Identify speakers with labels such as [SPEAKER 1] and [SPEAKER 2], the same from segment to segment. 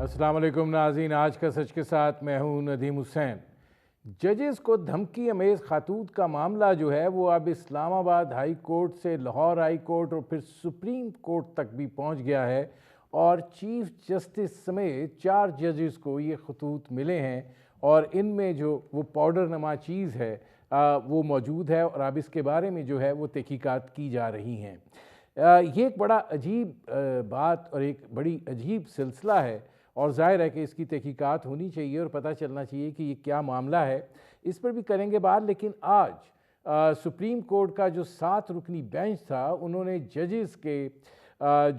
[SPEAKER 1] अस्सलाम वालेकुम नाज़रीन, आज का सच के साथ मैं हूं नदीम हुसैन। जजेस को धमकी अमेज़ खातूत का मामला जो है वो अब इस्लामाबाद हाई कोर्ट से लाहौर हाई कोर्ट और फिर सुप्रीम कोर्ट तक भी पहुंच गया है और चीफ जस्टिस समेत 4 जजेस को ये खतूत मिले हैं और इनमें जो वो पाउडर नमा चीज़ है वो मौजूद है और अब इसके बारे में जो है वो तहकीकात की जा रही हैं। ये एक बड़ा अजीब बात और एक बड़ी अजीब सिलसिला है और ज़ाहिर है कि इसकी तहकीकात होनी चाहिए और पता चलना चाहिए कि ये क्या मामला है। इस पर भी करेंगे बात, लेकिन आज सुप्रीम कोर्ट का जो 7 रुकनी बेंच था उन्होंने जजेस के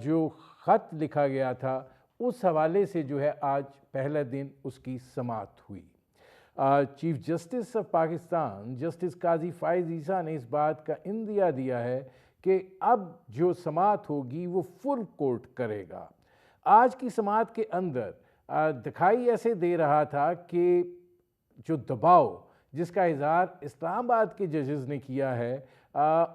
[SPEAKER 1] जो ख़त लिखा गया था उस हवाले से जो है आज पहला दिन उसकी समाअत हुई। Chief justice of Pakistan justice Qazi Faez Isa ने इस बात का इंदिया दिया है कि अब जो समाअत होगी वो फुल कोर्ट करेगा। आज की समाअत के अंदर दिखाई ऐसे दे रहा था कि जो दबाव जिसका इज़हार इस्लामाबाद के जजेस ने किया है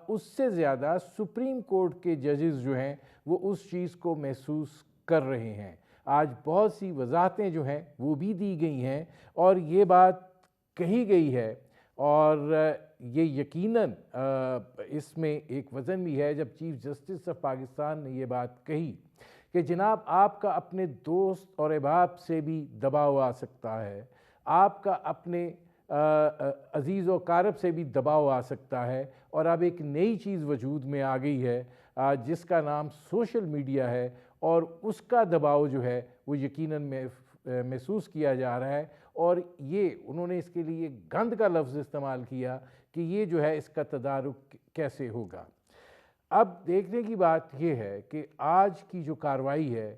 [SPEAKER 1] उससे ज़्यादा सुप्रीम कोर्ट के जजेस जो हैं वो उस चीज़ को महसूस कर रहे हैं। आज बहुत सी वजाहतें जो हैं वो भी दी गई हैं और ये बात कही गई है और ये यकीनन इसमें एक वज़न भी है जब चीफ जस्टिस ऑफ पाकिस्तान ने ये बात कही कि जनाब आपका अपने दोस्त और अहबाब से भी दबाव आ सकता है, आपका अपने अज़ीज़ व कारब से भी दबाव आ सकता है और अब एक नई चीज़ वजूद में आ गई है जिसका नाम सोशल मीडिया है और उसका दबाव जो है वो यकीनन महसूस किया जा रहा है और ये उन्होंने इसके लिए गंद का लफ्ज़ इस्तेमाल किया कि ये जो है इसका तदारुक कैसे होगा। अब देखने की बात यह है कि आज की जो कार्रवाई है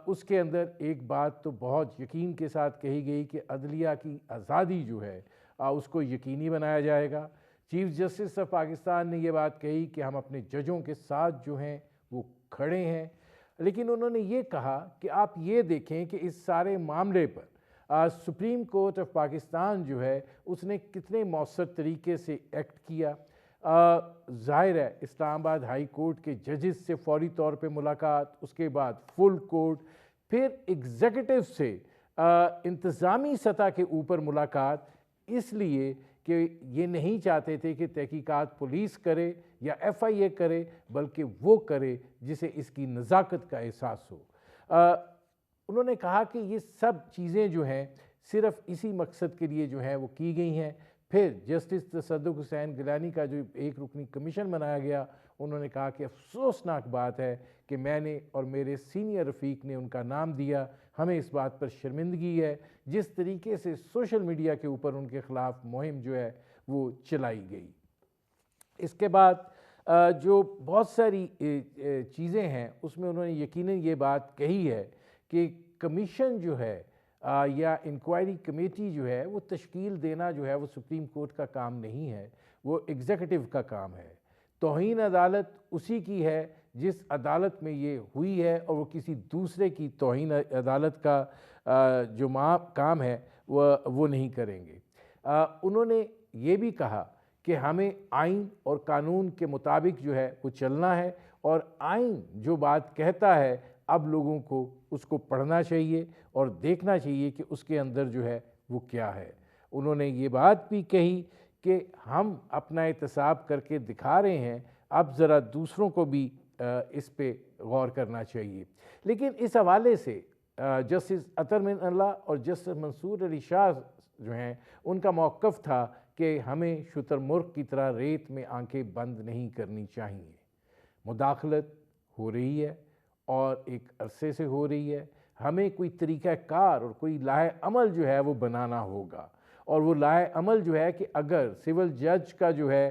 [SPEAKER 1] उसके अंदर एक बात तो बहुत यकीन के साथ कही गई कि अदलिया की आज़ादी जो है उसको यकीनी बनाया जाएगा। चीफ जस्टिस ऑफ पाकिस्तान ने ये बात कही कि हम अपने जजों के साथ जो हैं वो खड़े हैं, लेकिन उन्होंने ये कहा कि आप ये देखें कि इस सारे मामले पर सुप्रीम कोर्ट ऑफ पाकिस्तान जो है उसने कितने मौसर तरीके से एक्ट किया। ज़ाहिर है इस्लामाबाद हाई कोर्ट के जजेस से फौरी तौर पे मुलाकात, उसके बाद फुल कोर्ट, फिर एग्जीक्यूटिव से इंतज़ामी सतह के ऊपर मुलाकात, इसलिए कि ये नहीं चाहते थे कि तहकीकात पुलिस करे या FIA करे बल्कि वो करे जिसे इसकी नज़ाकत का एहसास हो। उन्होंने कहा कि ये सब चीज़ें जो हैं सिर्फ़ इसी मकसद के लिए जो है वो की गई हैं। फिर जस्टिस तसद्दुक़ हुसैन गिलानी का जो एक रुकनी कमीशन बनाया गया, उन्होंने कहा कि अफसोसनाक बात है कि मैंने और मेरे सीनियर रफ़ीक ने उनका नाम दिया, हमें इस बात पर शर्मिंदगी है जिस तरीके से सोशल मीडिया के ऊपर उनके ख़िलाफ़ मुहिम जो है वो चलाई गई। इसके बाद जो बहुत सारी चीज़ें हैं उसमें उन्होंने यकीनन ये बात कही है कि कमीशन जो है या इंक्वायरी कमेटी जो है वो तश्कील देना जो है वो सुप्रीम कोर्ट का काम नहीं है, वो एग्जीक्यूटिव का काम है। तौहीन अदालत उसी की है जिस अदालत में ये हुई है और वो किसी दूसरे की तौहीन अदालत का जो काम है वो नहीं करेंगे। उन्होंने ये भी कहा कि हमें आइन और कानून के मुताबिक जो है वो चलना है और आइन जो बात कहता है अब लोगों को उसको पढ़ना चाहिए और देखना चाहिए कि उसके अंदर जो है वो क्या है। उन्होंने ये बात भी कही कि हम अपना एहतसाब करके दिखा रहे हैं, अब ज़रा दूसरों को भी इस पे गौर करना चाहिए। लेकिन इस हवाले से जस्टिस अतर मिन अल्लाह और जस्टिस मंसूर अली शाह जो हैं उनका मौक़िफ़ था कि हमें शुतुरमुर्ग़ की तरह रेत में आंखें बंद नहीं करनी चाहिए। मुदाखलत हो रही है और एक अरसे से हो रही है, हमें कोई तरीक़ाकार और कोई लाहे अमल जो है वो बनाना होगा और वो लाहे अमल जो है कि अगर सिविल जज का जो है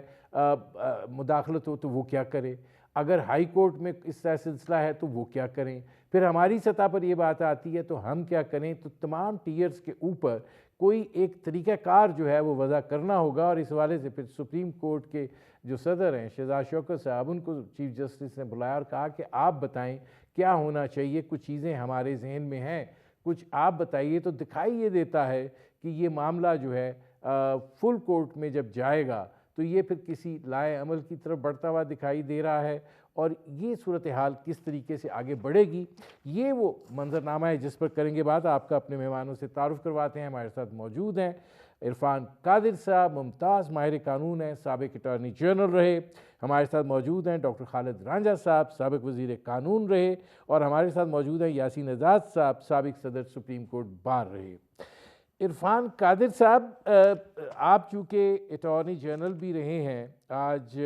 [SPEAKER 1] मुदाखलत हो तो वो क्या करे, अगर हाई कोर्ट में इस तरह सिलसिला है तो वो क्या करें, फिर हमारी सतह पर ये बात आती है तो हम क्या करें। तो तमाम टीयर्स के ऊपर कोई एक तरीक़ाकार जो है वो वज़ा करना होगा और इस हवाले से फिर सुप्रीम कोर्ट के जो सदर हैं शहजाद शौकत साहब, उनको चीफ जस्टिस ने बुलाया और कहा कि आप बताएं क्या होना चाहिए, कुछ चीज़ें हमारे जहन में हैं, कुछ आप बताइए। तो दिखाई ये देता है कि ये मामला जो है फुल कोर्ट में जब जाएगा तो ये फिर किसी लाए अमल की तरफ बढ़ता हुआ दिखाई दे रहा है और ये सूरत हाल किस तरीके से आगे बढ़ेगी, ये वो मंजरनामा है जिस पर करेंगे बात। आपका अपने मेहमानों से तारुफ़ करवाते हैं। हमारे साथ मौजूद हैं इरफान कादिर साहब, मुमताज़ माहिर कानून हैं, साबिक़ अटॉर्नी जनरल रहे। हमारे साथ मौजूद हैं डॉक्टर खालिद रांझा साहब, साबिक़ वज़ीर कानून रहे। और हमारे साथ मौजूद हैं यासीन आज़ाद साहब, साबिक़ सदर सुप्रीम कोर्ट बार रहे। इरफान कादिर साहब, आप चूँकि अटॉर्नी जनरल भी रहे हैं, आज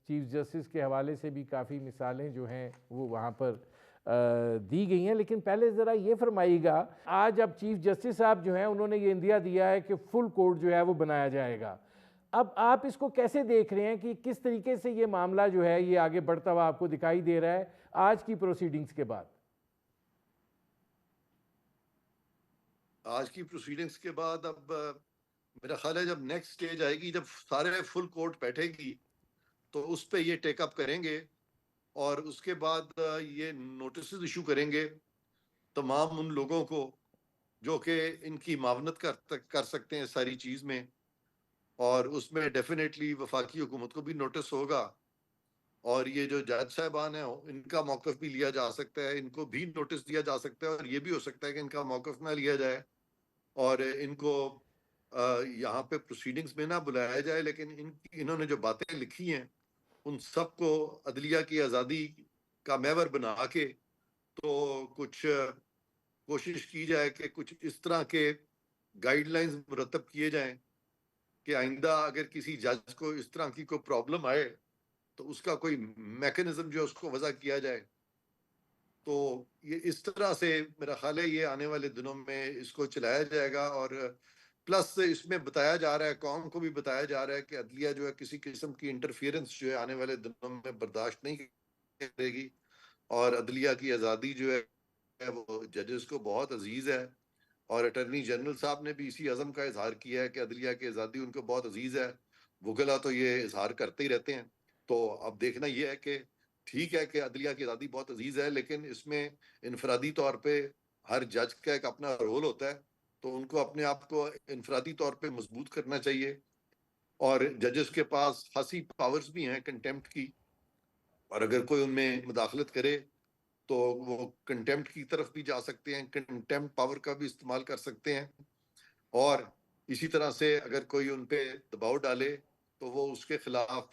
[SPEAKER 1] चीफ़ जस्टिस के हवाले से भी काफ़ी मिसालें जो हैं वो वहाँ पर दी गई हैं, लेकिन पहले ज़रा ये फरमाइएगा, आज अब चीफ़ जस्टिस साहब जो हैं उन्होंने ये इंदिया दिया है कि फुल कोर्ट जो है वो बनाया जाएगा। अब आप इसको कैसे देख रहे हैं कि किस तरीके से ये मामला जो है ये आगे बढ़ता हुआ आपको दिखाई दे रहा है आज की प्रोसीडिंग्स के बाद?
[SPEAKER 2] आज की प्रोसीडिंग्स के बाद अब मेरा ख्याल है जब नेक्स्ट स्टेज आएगी, जब सारे फुल कोर्ट बैठेगी, तो उस पे ये टेकअप करेंगे और उसके बाद ये नोटिस इशू करेंगे तमाम उन लोगों को जो कि इनकी मावनत कर सकते हैं सारी चीज़ में। और उसमें डेफिनेटली वफाकी हुकूमत को भी नोटिस होगा, और ये जो जज साहबान हैं इनका मौक़िफ़ भी लिया जा सकता है, इनको भी नोटिस दिया जा सकता है, और ये भी हो सकता है कि इनका मौक़िफ़ ना लिया जाए और इनको यहाँ पे प्रोसीडिंग्स में ना बुलाया जाए। लेकिन इन्होंने जो बातें लिखी हैं उन सबको अदलिया की आज़ादी का महवर बना के तो कुछ कोशिश की जाए कि कुछ इस तरह के गाइडलाइंस मुरतब किए जाएं कि आइंदा अगर किसी जज को इस तरह की कोई प्रॉब्लम आए तो उसका कोई मैकेनिज्म जो उसको वजह किया जाए। तो ये इस तरह से मेरा ख्याल है ये आने वाले दिनों में इसको चलाया जाएगा। और प्लस इसमें बताया जा रहा है, कौम को भी बताया जा रहा है कि अदलिया जो है किसी किस्म की इंटरफियरेंस जो है आने वाले दिनों में बर्दाश्त नहीं करेगी, और अदलिया की आज़ादी जो है वो जजेस को बहुत अजीज है। और अटर्नी जनरल साहब ने भी इसी अज़म का इजहार किया है कि अदलिया की आज़ादी उनको बहुत अजीज है। वकला तो ये इजहार करते ही रहते हैं। तो अब देखना यह है कि ठीक है कि अदलिया की आज़ादी बहुत अजीज है, लेकिन इसमें इनफरादी तौर पे हर जज का एक अपना रोल होता है, तो उनको अपने आप को इनफरादी तौर पे मजबूत करना चाहिए। और जजेस के पास खासी पावर्स भी हैं कंटेम्प्ट की, और अगर कोई उनमें मुदाखलत करे तो वो कंटेम्प्ट की तरफ भी जा सकते हैं, कंटेम्प्ट पावर का भी इस्तेमाल कर सकते हैं। और इसी तरह से अगर कोई उन पे दबाव डाले तो वो उसके खिलाफ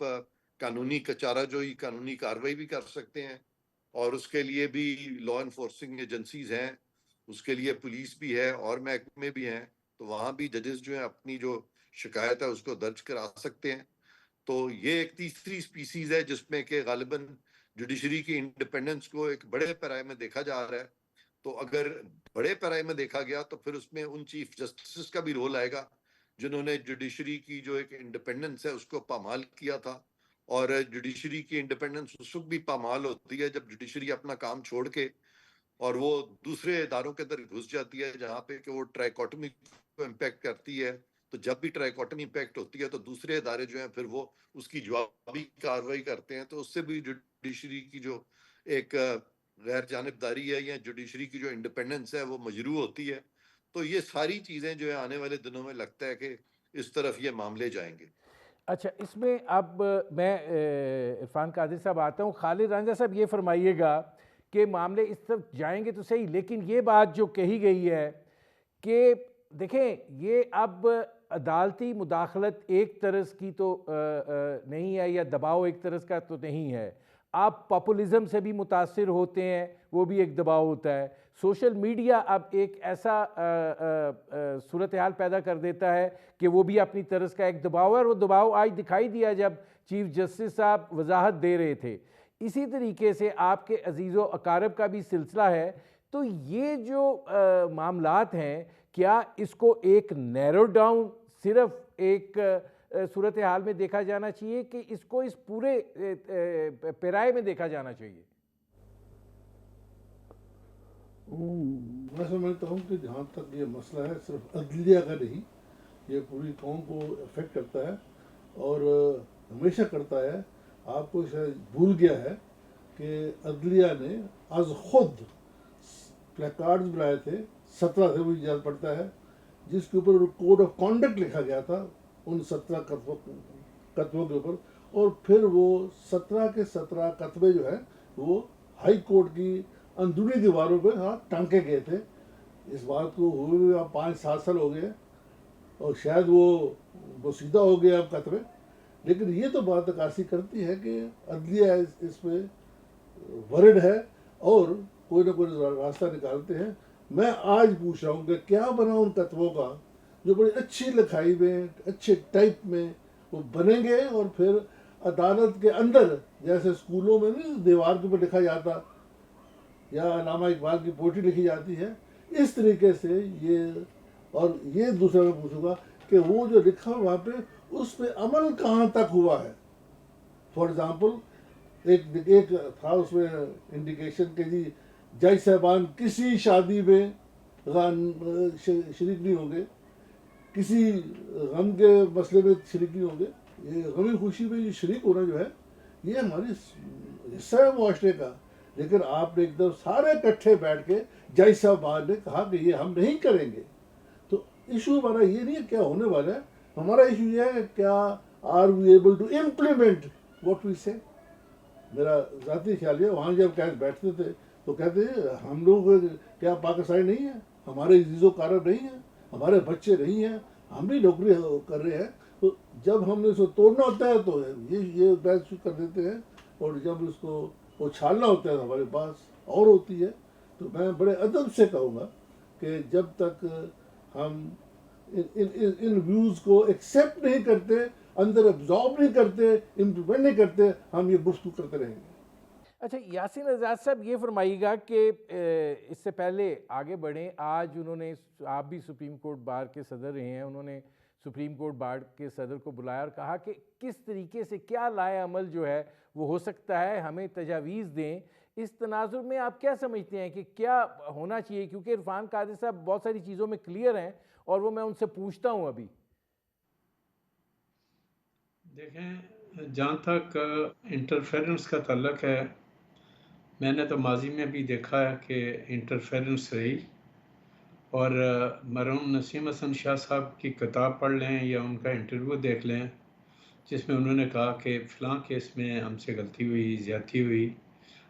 [SPEAKER 2] कानूनी कचाराजोई, कानूनी कार्रवाई भी कर सकते हैं। और उसके लिए भी लॉ इन्फोर्सिंग एजेंसीज हैं, उसके लिए पुलिस भी है और महकमे भी हैं, तो वहाँ भी जजेस जो है अपनी जो शिकायत है उसको दर्ज करा सकते हैं। तो ये एक तीसरी स्पीसीज है जिसमें कि गालिबन जुडिशरी की इंडिपेंडेंस को एक बड़े पैमाने में देखा जा रहा है। तो अगर बड़े पैमाने में देखा गया तो फिर उसमें उन चीफ जस्टिस का भी रोल आएगा जिन्होंने जुडिशरी की जो एक इंडिपेंडेंस है उसको पामाल किया था। और जुडिशरी की इंडिपेंडेंस उस वक्त भी पामाल होती है जब जुडिशरी अपना काम छोड़ के और वो दूसरे इदारों के अंदर घुस जाती है जहाँ पे कि वो ट्राइकोटमी को इम्पैक्ट करती है। तो जब भी ट्राइकोटमी इम्पैक्ट होती है तो दूसरे इदारे जो हैं फिर वो उसकी जवाबी कार्रवाई करते हैं, तो उससे भी जुडिशरी की जो एक गैर जानिबदारी है या जुडिशरी की जो इंडिपेंडेंस है वो मजरू होती है। तो ये सारी चीज़ें जो है आने वाले दिनों में लगता है कि इस तरफ ये मामले जाएंगे।
[SPEAKER 1] अच्छा, इसमें अब मैं इरफान कादिर साहब आता हूँ। खालिद रांझा साहब, ये फरमाइएगा कि मामले इस तरफ जाएंगे तो सही, लेकिन ये बात जो कही गई है कि देखें ये अब अदालती मुदाखलत एक तरस की तो नहीं है, या दबाव एक तरस का तो नहीं है। आप पॉपुलिज्म से भी मुतासिर होते हैं, वो भी एक दबाव होता है। सोशल मीडिया अब एक ऐसा सूरत हाल पैदा कर देता है कि वो भी अपनी तरस का एक दबाव है, और वो दबाव आज दिखाई दिया जब चीफ जस्टिस साहब वजाहत दे रहे थे। इसी तरीके से आपके अजीज़ो अकारब का भी सिलसिला है। तो ये जो मामलात हैं, क्या इसको एक नैरो डाउन सिर्फ एक सूरत हाल में देखा जाना चाहिए कि इसको इस पूरे पैराए में देखा जाना चाहिए?
[SPEAKER 3] मैं समझता हूँ कि जहाँ तक ये मसला है सिर्फ अदलिया का नहीं, ये पूरी कौम को अफेक्ट करता है और हमेशा करता है। आपको शायद भूल गया है कि अदलिया ने आज खुद प्लेकार्ड्स बनाए थे, 17 से भी याद पड़ता है, जिसके ऊपर कोड ऑफ कॉन्डक्ट लिखा गया था उन 17 तत्वों के ऊपर, और फिर वो 17 के 17 कतबे जो है वो हाई कोर्ट की अंदरूनी दीवारों पे टांके गए थे। इस बात को हुए अब 5-7 साल हो गए और शायद वो सीधा हो गया अब कतबे। लेकिन ये तो बात अक्कासी करती है कि अदलिया इस पे वरिड है और कोई ना कोई रास्ता निकालते हैं। मैं आज पूछ रहा हूँ कि क्या बना उन तत्वों का जो बड़ी अच्छी लिखाई में, अच्छे टाइप में वो बनेंगे और फिर अदालत के अंदर, जैसे स्कूलों में नहीं दीवार के ऊपर लिखा जाता या अल्लामा इकबाल की पोएट्री लिखी जाती है, इस तरीके से ये। और ये दूसरा मैं पूछूंगा कि वो जो लिखा वहाँ पे उस पर अमल कहाँ तक हुआ है। फॉर एग्जाम्पल एक था उसमें इंडिकेशन के जी जज साहबान किसी शादी में शरीक नहीं होंगे, किसी गम के मसले में शरीक नहीं होंगे। ये गमी खुशी में ये शरीक होना जो है ये हमारी हिस्सा है मुआशरे का। लेकिन आपने एकदम सारे इकट्ठे बैठ के जज साहबान ने कहा कि ये हम नहीं करेंगे। तो इशू हमारा ये नहीं है क्या होने वाला है, हमारा इशू ये है क्या are we able to implement what we say. मेरा ज़ाती ख्याल है वहाँ जब कैद बैठते थे तो कहते हम लोग क्या पाकिस्तानी नहीं है, हमारे जीजो कारब नहीं है, हमारे बच्चे नहीं हैं, हम भी नौकरी कर रहे हैं। तो जब हमने इसको तोड़ना होता है तो ये बैच कर देते हैं और जब उसको उछालना होता है तो हमारे पास और होती है। तो मैं बड़े अदब से कहूँगा कि जब तक हम इन व्यूज़ को एक्सेप्ट नहीं करते, अंदर एब्जॉर्ब नहीं करते, इम्प्लीमेंट नहीं करते, हम ये गुफ्तगू करते रहेंगे।
[SPEAKER 1] अच्छा यासीन आज़ाद साहब, ये फरमाइएगा कि इससे पहले आगे बढ़ें, आज उन्होंने, आप भी सुप्रीम कोर्ट बार के सदर रहे हैं, उन्होंने सुप्रीम कोर्ट बार के सदर को बुलाया और कहा कि किस तरीके से क्या लाए अमल जो है वो हो सकता है, हमें तजावीज़ दें। इस तनाजुर में आप क्या समझते हैं कि क्या होना चाहिए, क्योंकि इरफान कादिर साहब बहुत सारी चीज़ों में क्लियर हैं और वो मैं उनसे पूछता हूँ अभी।
[SPEAKER 4] देखें, जहाँ तक इंटरफेरेंस का ताल्लुक है, मैंने तो माजी में भी देखा है कि इंटरफेरेंस रही। और मरहूम नसीम हसन शाह साहब की किताब पढ़ लें या उनका इंटरव्यू देख लें जिसमें उन्होंने कहा कि फ़लाँ केस में हमसे गलती हुई, ज़्यादती हुई,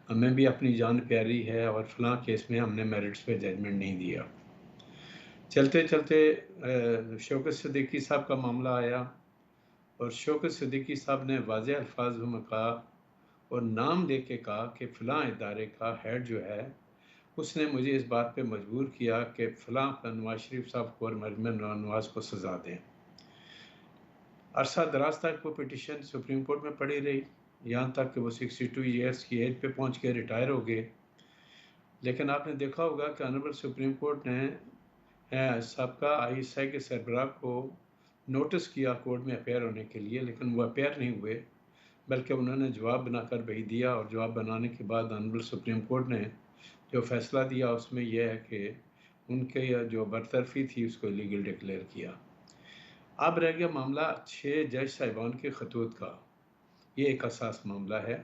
[SPEAKER 4] हमें भी अपनी जान प्यारी है और फ़लाँ केस में हमने मेरिट्स पे जजमेंट नहीं दिया। चलते चलते शौकत सिद्दीकी साहब का मामला आया और शौकत सिद्दीकी साहब ने वाज़ेह अल्फाज में कहा और नाम दे के कहा कि फ़लाँ इदारे का हेड जो है उसने मुझे इस बात पे मजबूर किया कि फ़लाँ नवाज शरीफ साहब को और मरहूम नवाज को सज़ा दें। अरसा दराज तक वो पिटिशन सुप्रीम कोर्ट में पड़ी रही, यहाँ तक कि वो 62 ईयर्स की एज पे पहुँच के रिटायर हो गए। लेकिन आपने देखा होगा कि ऑनरेबल सुप्रीम कोर्ट ने सबका ISI के सरबराह को नोटिस किया कोर्ट में अपेयर होने के लिए, लेकिन वो अपेयर नहीं हुए, बल्कि उन्होंने जवाब बनाकर भेज दिया। और जवाब बनाने के बाद ऑनरेबल सुप्रीम कोर्ट ने जो फैसला दिया उसमें यह है कि उनके जो बरतरफी थी उसको इलीगल डिक्लेयर किया। अब रह गया मामला 6 जज साहिबान के खतूत का। ये एक हसास मामला है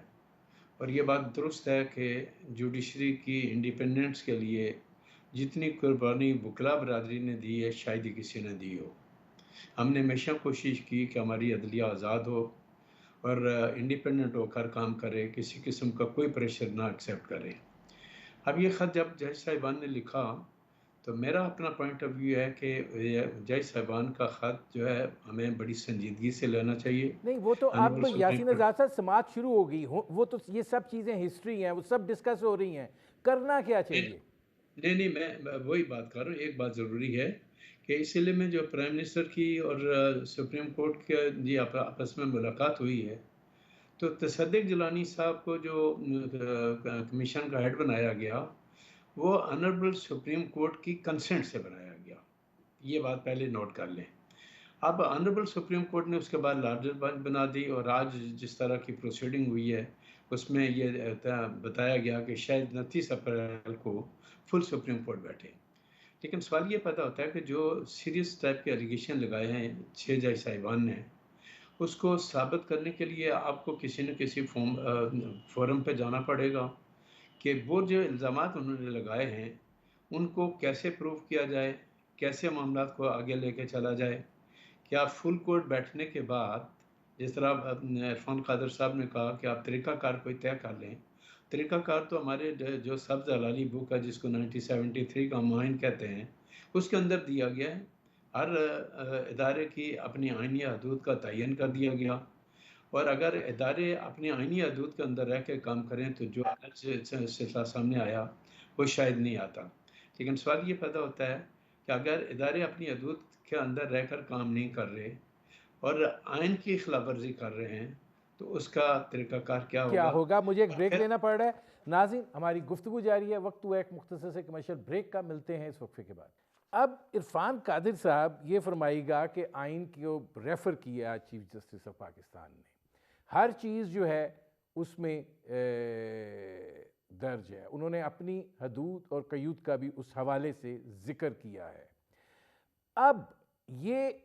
[SPEAKER 4] और ये बात दुरुस्त है कि जुडिशरी की इंडिपेंडेंस के लिए जितनी कुर्बानी वकला बरादरी ने दी है शायद ही किसी ने दी हो। हमने हमेशा कोशिश की कि हमारी अदलिया आज़ाद हो और इंडिपेंडेंट होकर काम करे, किसी किस्म का कोई प्रेशर ना एक्सेप्ट करे। अब ये ख़त जब जज साहिबान ने लिखा तो मेरा अपना पॉइंट ऑफ व्यू है कि जज साहिबान का ख़त जो है हमें बड़ी संजीदगी से लेना चाहिए।
[SPEAKER 1] नहीं, वो तो अब यासीन आज़ाद साहब समात शुरू हो गई हो, वो तो ये सब चीज़ें हिस्ट्री हैं, वो सब डिस्कस हो रही हैं, करना क्या चाहिए?
[SPEAKER 4] नहीं, मैं वही बात कर रहा हूँ। एक बात ज़रूरी है कि इस सिलसिले में जो प्राइम मिनिस्टर की और सुप्रीम कोर्ट के जी आपस में मुलाकात हुई है, तो तसद्दुक़ जिलानी साहब को जो कमीशन का हेड बनाया गया वो ऑनरेबल सुप्रीम कोर्ट की कंसेंट से बनाया गया। ये बात पहले नोट कर लें। अब ऑनरेबल सुप्रीम कोर्ट ने उसके बाद लार्जर बेंच बना दी और आज जिस तरह की प्रोसीडिंग हुई है उसमें ये बताया गया कि शायद 29 अप्रैल को फुल सुप्रीम कोर्ट बैठे। लेकिन सवाल ये पैदा होता है कि जो सीरियस टाइप के एलिगेशन लगाए हैं 6 जज साहिबान ने, उसको साबित करने के लिए आपको किसी न किसी फोरम पे जाना पड़ेगा कि वो जो इल्ज़ामात उन्होंने लगाए हैं उनको कैसे प्रूव किया जाए, कैसे मामला को आगे लेके चला जाए। क्या फुल कोर्ट बैठने के बाद जिस तरह इरफान कादर साहब ने कहा कि आप तरीक़ाकार कोई तय कर लें। तरीक़ाकार तो हमारे जो सब्ज़ हलाली बुक है जिसको 1973 का मुआइन कहते हैं, उसके अंदर दिया गया है। हर इदारे की अपनी आइनी हदूद का तयन कर दिया गया, और अगर इदारे अपनी आइनी हदूद के अंदर रह के काम करें तो जो सिलसिला सामने आया वो शायद नहीं आता। लेकिन सवाल ये पैदा होता है कि अगर इदारे अपनी हदूद के अंदर रहकर काम नहीं कर रहे और आइन की खिलाफ वर्जी कर रहे हैं, तो उसका तरीक़ाकार क्या
[SPEAKER 1] क्या
[SPEAKER 4] होगा?
[SPEAKER 1] होगा? मुझे एक
[SPEAKER 4] और
[SPEAKER 1] ब्रेक
[SPEAKER 4] फिर
[SPEAKER 1] लेना पड़ रहा है। नाज़रीन, हमारी गुफ्तगू जारी है, वक्त हुआ एक मुख्तसर से कमर्शियल ब्रेक का, मिलते हैं इस वक्फे के बाद। अब इरफान कादिर साहब ये फरमाइएगा कि आइन को रेफ़र किया चीफ जस्टिस ऑफ पाकिस्तान ने, हर चीज़ जो है उसमें दर्ज है, उन्होंने अपनी हदूद और क़यूद का भी उस हवाले से ज़िक्र किया है। अब ये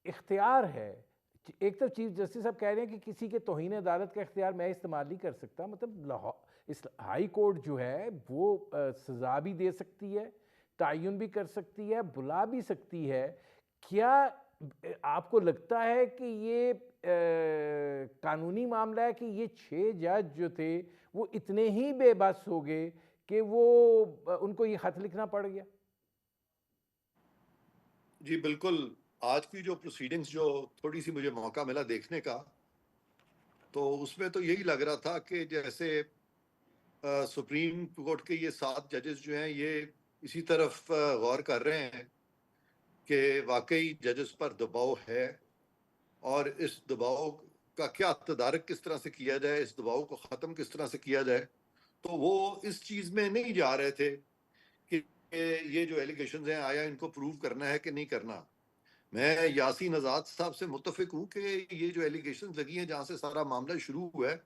[SPEAKER 1] इख्तियार है, एक तो चीफ जस्टिस साहब कह रहे हैं कि किसी के तौहीन अदालत का इख्तियार मैं इस्तेमाल नहीं कर सकता, मतलब लाहौर इस हाई कोर्ट जो है वो सज़ा भी दे सकती है, तयन भी कर सकती है, बुला भी सकती है। क्या आपको लगता है कि ये कानूनी मामला है कि ये 6 जज जो थे वो इतने ही बेबस हो गए कि वो उनको ये ख़त लिखना पड़ गया?
[SPEAKER 2] जी बिल्कुल। आज की जो प्रोसीडिंग्स जो थोड़ी सी मुझे मौका मिला देखने का, तो उसमें तो यही लग रहा था कि जैसे सुप्रीम कोर्ट के ये 7 जजेस जो हैं ये इसी तरफ गौर कर रहे हैं कि वाकई जजेस पर दबाव है, और इस दबाव का क्या तदारक किस तरह से किया जाए, इस दबाव को ख़त्म किस तरह से किया जाए। तो वो इस चीज़ में नहीं जा रहे थे कि ये जो एलिगेशंस हैं आया इनको प्रूव करना है कि नहीं करना। मैं यासीन आज़ाद साहब से मुत्तफिक हूँ कि ये जो एलिगेशंस लगी हैं जहाँ से सारा मामला शुरू हुआ है,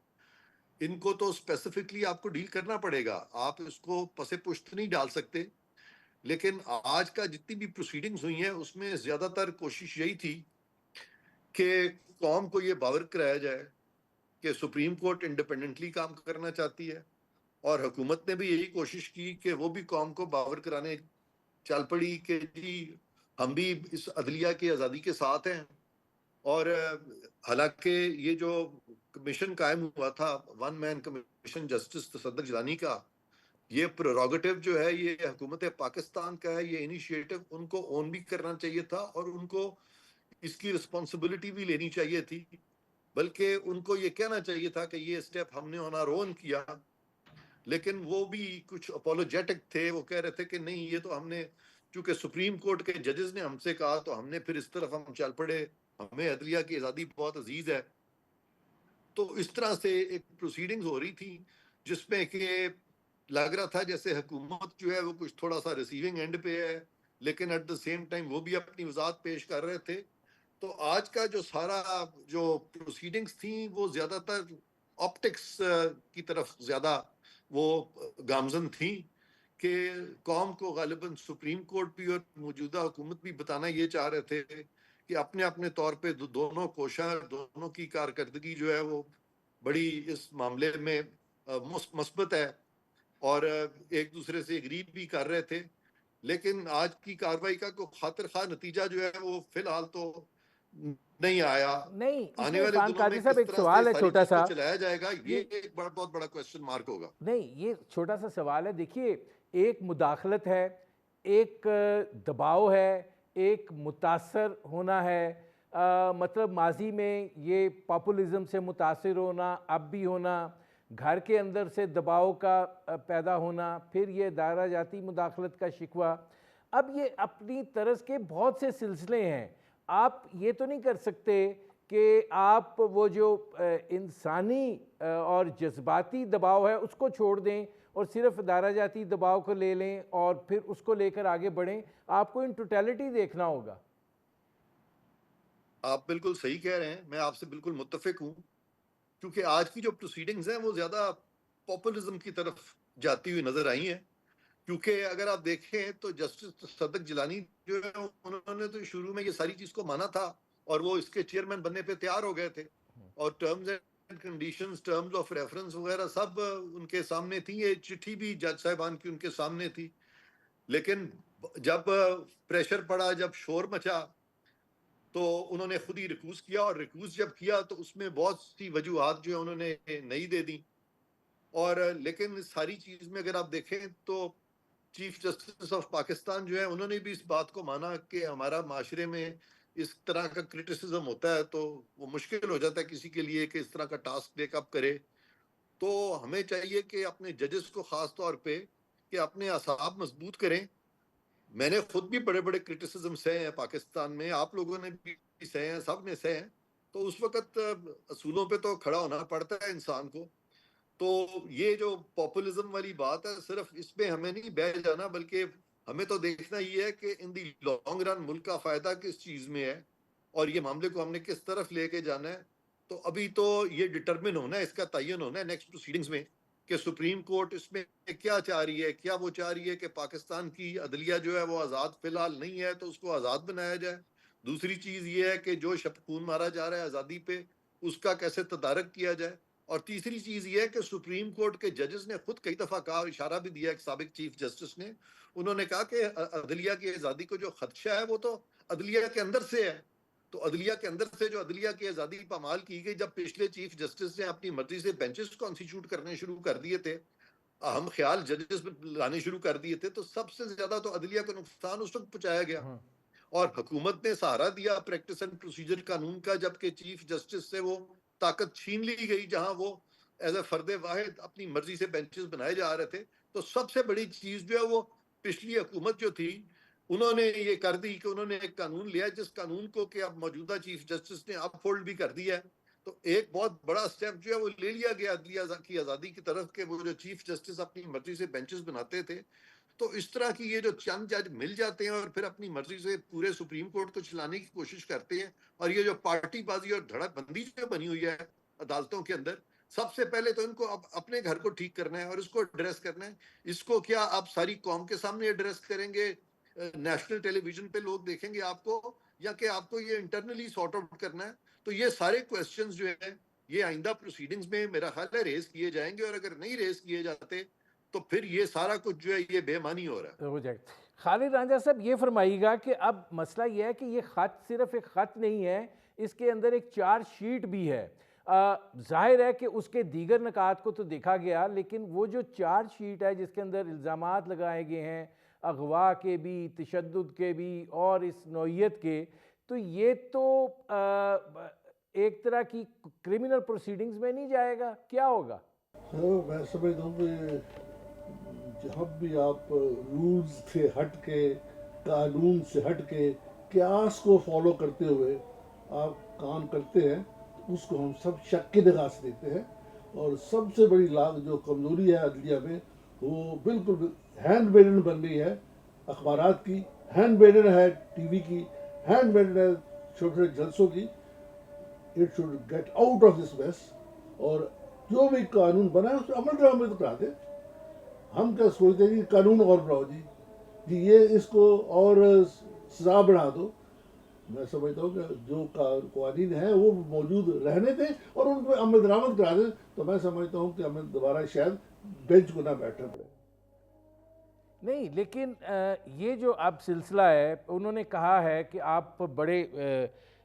[SPEAKER 2] इनको तो स्पेसिफिकली आपको डील करना पड़ेगा, आप इसको पसे पुश्त नहीं डाल सकते। लेकिन आज का जितनी भी प्रोसीडिंग्स हुई हैं उसमें ज़्यादातर कोशिश यही थी कि कौम को ये बावर कराया जाए कि सुप्रीम कोर्ट इंडिपेंडेंटली काम करना चाहती है, और हुकूमत ने भी यही कोशिश की कि वो भी कौम को बावर कराने चल पड़ी कि जी हम भी इस अदलिया की आज़ादी के साथ हैं। और हालांकि ये जो कमीशन कायम हुआ था, one man commission justice Tassaduq Jillani का, ये प्रोरोगेटिव जो है ये हुकूमत पाकिस्तान का है, ये इनिशिएटिव उनको ओन भी करना चाहिए था और उनको इसकी रिस्पॉन्सिबिलिटी भी लेनी चाहिए थी। बल्कि उनको ये कहना चाहिए था कि ये स्टेप हमने ऑन आवर ओन किया, लेकिन वो भी कुछ अपोलोजेटिक थे, वो कह रहे थे कि नहीं ये तो हमने, चूंकि सुप्रीम कोर्ट के जजेस ने हमसे कहा तो हमने फिर इस तरफ हम चल पड़े, हमें अदलिया की आज़ादी बहुत अजीज है। तो इस तरह से एक प्रोसीडिंग्स हो रही थी जिसमें कि लग रहा था जैसे हुकूमत जो है वो कुछ थोड़ा सा रिसीविंग एंड पे है, लेकिन एट द सेम टाइम वो भी अपनी वजाहत पेश कर रहे थे। तो आज का जो सारा जो प्रोसीडिंग्स थी वो ज्यादातर ऑप्टिक्स की तरफ ज्यादा वो गामजन थी कि कौम को गालिबन सुप्रीम कोर्ट भी और मौजूदा हुकूमत भी बताना ये चाह रहे थे कि अपने अपने तौर पे दोनों कोशा, दोनों की कारकर्दगी जो है वो बड़ी इस मामले में मस्बत है, और एक दूसरे से एग्री भी कर रहे थे। लेकिन आज की कार्रवाई का कोई खातिर खा नतीजा जो है वो फिलहाल तो नहीं आया।
[SPEAKER 1] नहीं,
[SPEAKER 2] आने
[SPEAKER 1] इसमें
[SPEAKER 2] वाले
[SPEAKER 1] इरफान
[SPEAKER 2] दिनों
[SPEAKER 1] कादिर
[SPEAKER 2] में
[SPEAKER 1] साहब
[SPEAKER 2] किस
[SPEAKER 1] एक
[SPEAKER 2] तरह से
[SPEAKER 1] सवाल है
[SPEAKER 2] सारी
[SPEAKER 1] छोटा
[SPEAKER 2] चीज को
[SPEAKER 1] सा।
[SPEAKER 2] चलाया जाएगा ये
[SPEAKER 1] ये
[SPEAKER 2] एक बहुत बड़ा क्वेश्चन मार्क होगा।
[SPEAKER 1] नहीं, ये छोटा सा सवाल है। देखिए, एक मुदाखलत है, एक दबाव है, एक मुतासर होना है। मतलब माजी में ये पॉपुलिज्म से मुतासर होना, अब भी होना, घर के अंदर से दबाव का पैदा होना, फिर ये दायरा जाती मुदाखलत का शिकवा। अब ये अपनी तरस के बहुत से सिलसिले हैं। आप ये तो नहीं कर सकते कि आप वो जो इंसानी और जज्बाती दबाव है उसको छोड़ दें और सिर्फ दायरा जाती दबाव को ले लें और फिर उसको लेकर आगे बढ़ें। आपको इन टोटलिटी देखना होगा।
[SPEAKER 2] आप बिल्कुल सही कह रहे हैं, मैं आपसे बिल्कुल मुत्तफिक हूँ, क्योंकि आज की जो प्रोसीडिंग्स हैं वो ज्यादा पॉपुलिज्म की तरफ जाती हुई नजर आई हैं। क्योंकि अगर आप देखें तो जस्टिस सदक जिलानी जो है उन्होंने तो शुरू में ये सारी चीज को माना था और वो इसके चेयरमैन बनने पे तैयार हो गए थे, और terms and conditions, terms of reference वगैरह सब उनके सामने थी, ये चिट्ठी भी जज साहिबान की उनके सामने थी। लेकिन जब प्रेशर पड़ा, जब शोर मचा, तो उन्होंने खुद ही रिक्यूज किया, और रिक्यूज जब किया तो उसमें बहुत सी वजूहात जो है उन्होंने नहीं दे दी। और लेकिन इस सारी चीज में अगर आप देखें तो चीफ जस्टिस ऑफ पाकिस्तान जो है उन्होंने भी इस बात को माना कि हमारा माशरे में इस तरह का क्रिटिसिज्म होता है, तो वो मुश्किल हो जाता है किसी के लिए कि इस तरह का टास्क टेकअप करे। तो हमें चाहिए कि अपने जजेस को खास तौर पे कि अपने असाब मजबूत करें। मैंने खुद भी बड़े बड़े क्रिटिसिज्म सहे हैं पाकिस्तान में, आप लोगों ने भी सहे हैं, सब ने सहे हैं। तो उस वक्त असूलों पे तो खड़ा होना पड़ता है इंसान को। तो ये जो पॉपुलिज्म वाली बात है, सिर्फ इसमें हमें नहीं बह जाना, बल्कि हमें तो देखना ही है कि इन दी लॉन्ग रन मुल्क का फायदा किस चीज में है और ये मामले को हमने किस तरफ लेके जाना है। तो अभी तो ये डिटरमिन होना है, इसका तयन होना है नेक्स्ट प्रोसीडिंग्स में कि सुप्रीम कोर्ट इसमें क्या चाह रही है। क्या वो चाह रही है कि पाकिस्तान की अदलिया जो है वो आज़ाद फिलहाल नहीं है तो उसको आज़ाद बनाया जाए। दूसरी चीज ये है कि जो खून मारा जा रहा है आज़ादी पे, उसका कैसे तदारक किया जाए। और तीसरी चीज ये है कि सुप्रीम कोर्ट के जजेस ने खुद कई दफा कहा, इशारा भी दिया एक साबिक चीफ जस्टिस ने, उन्होंने कहा कि अदलिया की आज़ादी को जो खदशा है वो तो अदलिया के अंदर से है। तो अदलिया के अंदर से जो अदलिया की आज़ादी पामाल की गई, जब पिछले चीफ जस्टिस ने अपनी मर्जी से बेंचेस कॉन्स्टिट्यूट करने शुरू कर दिए थे, हम ख्याल जजेस लाने शुरू कर दिए थे, तो सबसे ज्यादा तो अदलिया को नुकसान उस वक्त पहुंचाया गया। और हुकूमत ने सहारा दिया प्रैक्टिस एंड प्रोसीजर कानून का, जबकि चीफ जस्टिस से वो ताकत छीन ली गई जहां वो एज ए फर्द वाहिद अपनी मर्जी से बेंचेस बनाए जा रहे थे। तो सबसे बड़ी चीज जो है वो पिछली हुकूमत जो थी उन्होंने ये कर दी कि उन्होंने एक कानून लिया, जिस कानून को कि अब मौजूदा चीफ जस्टिस ने अपहोल्ड भी कर दिया है। तो एक बहुत बड़ा स्टेप जो है वो ले लिया गया अदलिया की आज़ादी की तरफ के, वो जो चीफ जस्टिस अपनी मर्जी से बेंचेस बनाते थे। तो इस तरह की ये जो चंद जज मिल जाते हैं और फिर अपनी मर्जी से पूरे सुप्रीम कोर्ट को चलाने की कोशिश करते हैं, और ये जो पार्टीबाजी और धड़कबंदी जो बनी हुई है अदालतों के अंदर, सबसे पहले तो इनको अपने घर को ठीक करना है और इसको एड्रेस करना है। इसको क्या आप सारी कौम के सामने एड्रेस करेंगे, नेशनल टेलीविजन पे लोग देखेंगे आपको, या कि आपको ये इंटरनली सॉर्ट आउट करना है? तो ये सारे क्वेश्चंस जो है ये आइंदा प्रोसीडिंग्स में मेरा ख्याल है रेस किए जाएंगे, और अगर नहीं रेस किए जाते तो फिर ये सारा कुछ जो है ये बेमानी हो रहा है।
[SPEAKER 1] हो जाए। खालिद रांझा साहब ये फरमाइएगा कि अब मसला ये है कि ये ख़त सिर्फ एक ख़त नहीं है, इसके अंदर एक चार्ज शीट भी है। जाहिर है कि उसके दीगर नकात को तो देखा गया, लेकिन वो जो चार्ज शीट है जिसके अंदर इल्ज़ामात लगाए गए हैं अगवा के भी, तशद्दुद के भी और इस नौइयत के, तो ये तो एक तरह की क्रिमिनल प्रोसीडिंग्स में नहीं जाएगा, क्या होगा?
[SPEAKER 3] मैं समझता हूँ कि जहाँ भी आप रूल्स से हट के, कानून से हट के, क्यास को फॉलो करते हुए आप काम करते हैं, उसको हम सब शक की निगाह से देखते हैं। और सबसे बड़ी लाग जो कमज़ोरी है अदलिया में, वो बिल्कुल हैंड मेडन बन गई है अखबारात की, हैंड मेडन है टीवी की, हैंड मेडन है छोटे छोटे जलसों की। It should get out of this mess, और जो भी कानून बना है उसको अमल दरामद करा दे। हम क्या सोचते हैं कि कानून और बढ़ाओ जी ये इसको और सजा बढ़ा दो। मैं समझता हूँ कि जो कानून है वो मौजूद रहने दें और उन पर अमल दरामद करा दें, तो मैं समझता हूँ कि हमें दोबारा शायद बेंच को ना बैठना पड़े।
[SPEAKER 1] नहीं, लेकिन ये जो अब सिलसिला है, उन्होंने कहा है कि आप बड़े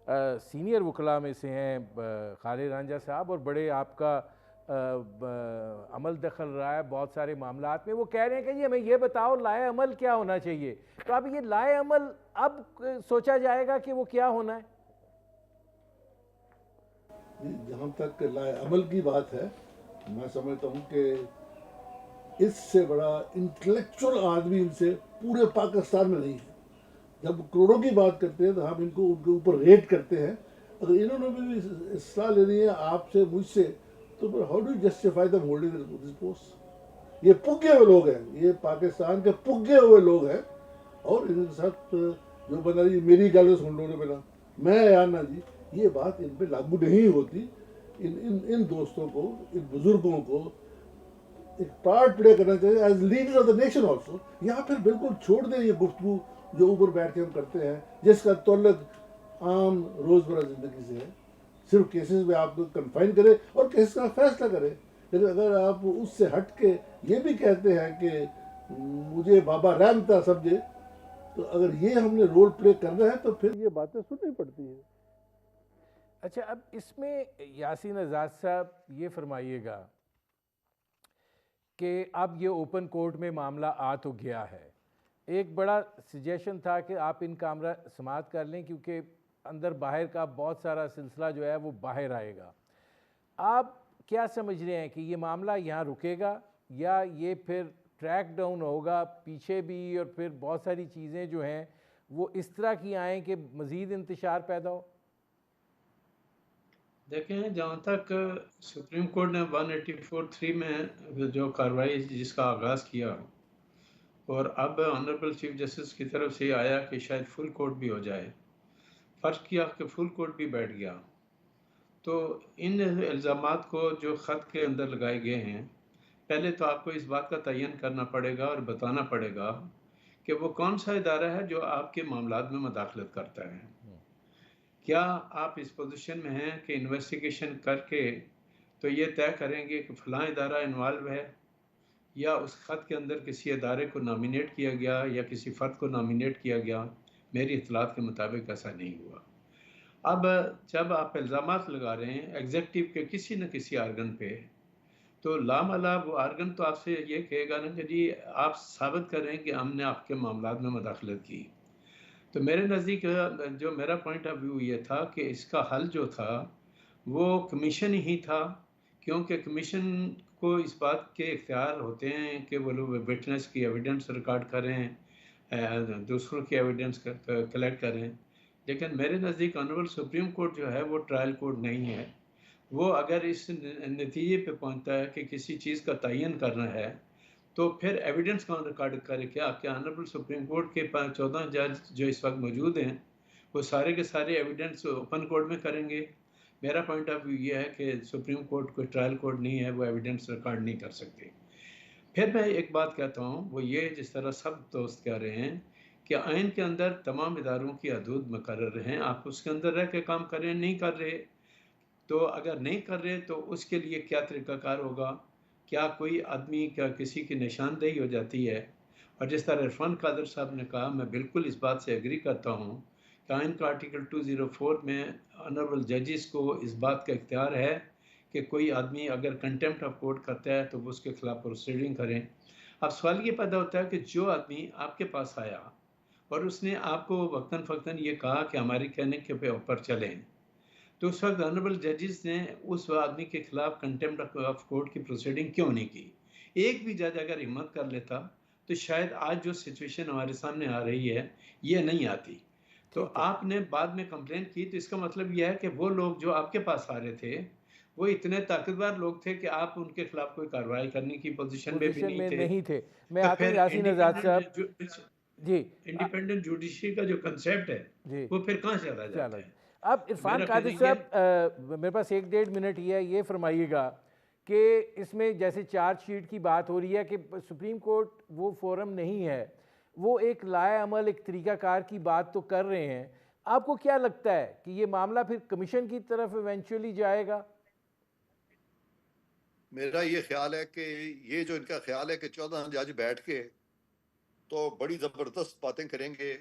[SPEAKER 1] सीनियर वकला में से हैं खालिद रांझा साहब, और बड़े आपका अमल दखल रहा है बहुत सारे मामलात में। वो कह रहे हैं कि जी हमें ये बताओ लाए अमल क्या होना चाहिए। तो अब ये लाए अमल अब सोचा जाएगा कि वो क्या होना है।
[SPEAKER 3] जहाँ तक लाए अमल की बात है, मैं समझता हूँ कि इससे बड़ा इंटेलेक्चुअल आदमी इनसे पूरे पाकिस्तान में नहीं है। जब करोड़ों की बात करते हैं तो हम इनको उनके ऊपर रेट करते हैं। अगर इन्होंने भी सलाह लेनी है आपसे, मुझसे, तो how do justify the holding this post? ये पुगे हुए लोग हैं, ये पाकिस्तान के पुगे हुए लोग हैं, और इनके साथ जो बना जी मेरी गल सुन लो ना, मैं यार ना जी, ये बात इन पे लागू नहीं होती। इन दोस्तों को, इन बुजुर्गों को एक पार्ट प्ले करना चाहिए as leader of the nation also. यहाँ फिर बिल्कुल छोड़ दें ये गुफ्तगू जो ऊपर बैठ के हम करते हैं, जिसका तल्लुक आम रोज़मर्रा ज़िंदगी से है। सिर्फ केसेस में आप कन्फाइन करें और केस का फैसला करें। लेकिन अगर आप उससे हट के ये भी कहते हैं कि मुझे बाबा रहमता समझे, तो अगर ये हमने रोल प्ले करना है तो फिर ये बातें सुननी पड़ती है।
[SPEAKER 1] अच्छा, अब इसमें यासीन आज़ाद साहब ये फरमाइएगा कि अब ये ओपन कोर्ट में मामला आ तो गया है, एक बड़ा सजेशन था कि आप इन कामरा समात कर लें क्योंकि अंदर बाहर का बहुत सारा सिलसिला जो है वो बाहर आएगा। आप क्या समझ रहे हैं कि ये मामला यहाँ रुकेगा या ये फिर ट्रैक डाउन होगा पीछे भी, और फिर बहुत सारी चीज़ें जो हैं वो इस तरह की आएँ कि मज़ीद इंतशार पैदा हो?
[SPEAKER 4] देखें, जहाँ तक सुप्रीम कोर्ट ने 184(3) में जो कार्रवाई जिसका आगाज़ किया और अब ऑनरेबल चीफ जस्टिस की तरफ से आया कि शायद फुल कोर्ट भी हो जाए, फ़र्ज़ किया कि फुल कोर्ट भी बैठ गया, तो इन इल्ज़ामात को जो ख़त के अंदर लगाए गए हैं, पहले तो आपको इस बात का तयन करना पड़ेगा और बताना पड़ेगा कि वो कौन सा इदारा है जो आपके मामलात में मदाखलत करता है। क्या आप इस पोजीशन में हैं कि इन्वेस्टिगेशन करके तो ये तय करेंगे कि फ़लाँ इदारा इन्वॉल्व है, या उस ख़त के अंदर किसी इदारे को नॉमिनेट किया गया या किसी फ़र्द को नॉमिनेट किया गया? मेरी इत्तलात के मुताबिक ऐसा नहीं हुआ। अब जब आप इल्ज़ामात लगा रहे हैं एग्ज़ेक्टिव के किसी न किसी आर्गन पे, तो लामला वो आर्गन तो आपसे ये कहेगा ना कि जी आप साबित करें कि हमने आपके मामलात में मदाखलत की। तो मेरे नज़दीक जो मेरा पॉइंट ऑफ व्यू ये था कि इसका हल जो था वो कमीशन ही था, क्योंकि कमीशन को इस बात के इख्तियार होते हैं कि वो लोग विटनेस की एविडेंस रिकॉर्ड करें, दूसरों की एविडेंस कलेक्ट करें। लेकिन मेरे नज़दीक ऑनरेबल सुप्रीम कोर्ट जो है वो ट्रायल कोर्ट नहीं है। वो अगर इस नतीजे पे पहुंचता है कि किसी चीज़ का तयन करना है, तो फिर एविडेंस कौन रिकॉर्ड करे? क्या आपके ऑनरेबल सुप्रीम कोर्ट के 14 जज जो इस वक्त मौजूद हैं, वो सारे के सारे एविडेंस ओपन कोर्ट में करेंगे? मेरा पॉइंट ऑफ व्यू ये है कि सुप्रीम कोर्ट कोई ट्रायल कोर्ट नहीं है, वो एविडेंस रिकॉर्ड नहीं कर सकते। फिर मैं एक बात कहता हूँ, वो ये जिस तरह सब दोस्त कह रहे हैं कि आइन के अंदर तमाम इदारों की हदूद मुकर्रर हैं, आप उसके अंदर रह के काम कर रहे हैं, नहीं कर रहे, तो अगर नहीं कर रहे तो उसके लिए क्या तरीक़ाकार होगा? क्या कोई आदमी, क्या किसी की निशानदेही हो जाती है? और जिस तरह इरफान कादर साहब ने कहा, मैं बिल्कुल इस बात से एग्री करता हूँ कि आइन का आर्टिकल 204 में ऑनरेबल जजेस को इस बात का इख्तियार है कि कोई आदमी अगर कंटेम्प्ट ऑफ कोर्ट करता है तो वो उसके खिलाफ प्रोसीडिंग करें। अब सवाल ये पैदा होता है कि जो आदमी आपके पास आया और उसने आपको वक्तन फ़क्तन ये कहा कि हमारे कहने के ऊपर चलें, तो उस वक्त ऑनरेबल जजेस ने उस आदमी के खिलाफ कंटेम्प्ट ऑफ कोर्ट की प्रोसीडिंग क्यों नहीं की? एक भी जज अगर हिम्मत कर लेता तो शायद आज जो सिचुएशन हमारे सामने आ रही है ये नहीं आती। तो
[SPEAKER 1] ठीक है।
[SPEAKER 4] आपने बाद में कंप्लेन की, तो इसका मतलब यह है कि वो लोग जो आपके पास आ रहे थे वो इतने ताकतवर लोग थे कि आप उनके खिलाफ कोई कार्रवाई करने की पोजीशन में भी
[SPEAKER 1] पोजीशन
[SPEAKER 4] नहीं
[SPEAKER 1] में
[SPEAKER 4] थे।
[SPEAKER 1] नहीं थे। मैं
[SPEAKER 4] तो
[SPEAKER 1] आता हूँ
[SPEAKER 4] फिर
[SPEAKER 1] यासीन आज़ाद साहब। जी। अ,
[SPEAKER 4] इंडिपेंडेंट जुडिशरी का जो कंसेप्ट है
[SPEAKER 1] जी,
[SPEAKER 4] वो फिर कहाँ चला
[SPEAKER 1] चलो
[SPEAKER 4] जाता
[SPEAKER 1] जी।
[SPEAKER 4] है?
[SPEAKER 1] अब
[SPEAKER 4] तो
[SPEAKER 1] इरफान
[SPEAKER 4] मेरा
[SPEAKER 1] कादिर
[SPEAKER 4] कहना ये,
[SPEAKER 1] साहब, मेरे पास 1 डेढ़ मिनट ही है, ये फरमाइएगा कि इसमें जैसे चार्जशीट की बात हो रही है कि सुप्रीम कोर्ट वो फोरम नहीं है, वो एक लाए अमल, एक तरीक़ाकार की बात तो कर रहे हैं। आपको क्या लगता है कि ये मामला फिर कमीशन की तरफ इवेंचुअली जाएगा?
[SPEAKER 2] मेरा ये ख्याल है कि ये जो इनका ख्याल है कि 14 जज बैठ के तो बड़ी जबरदस्त बातें करेंगे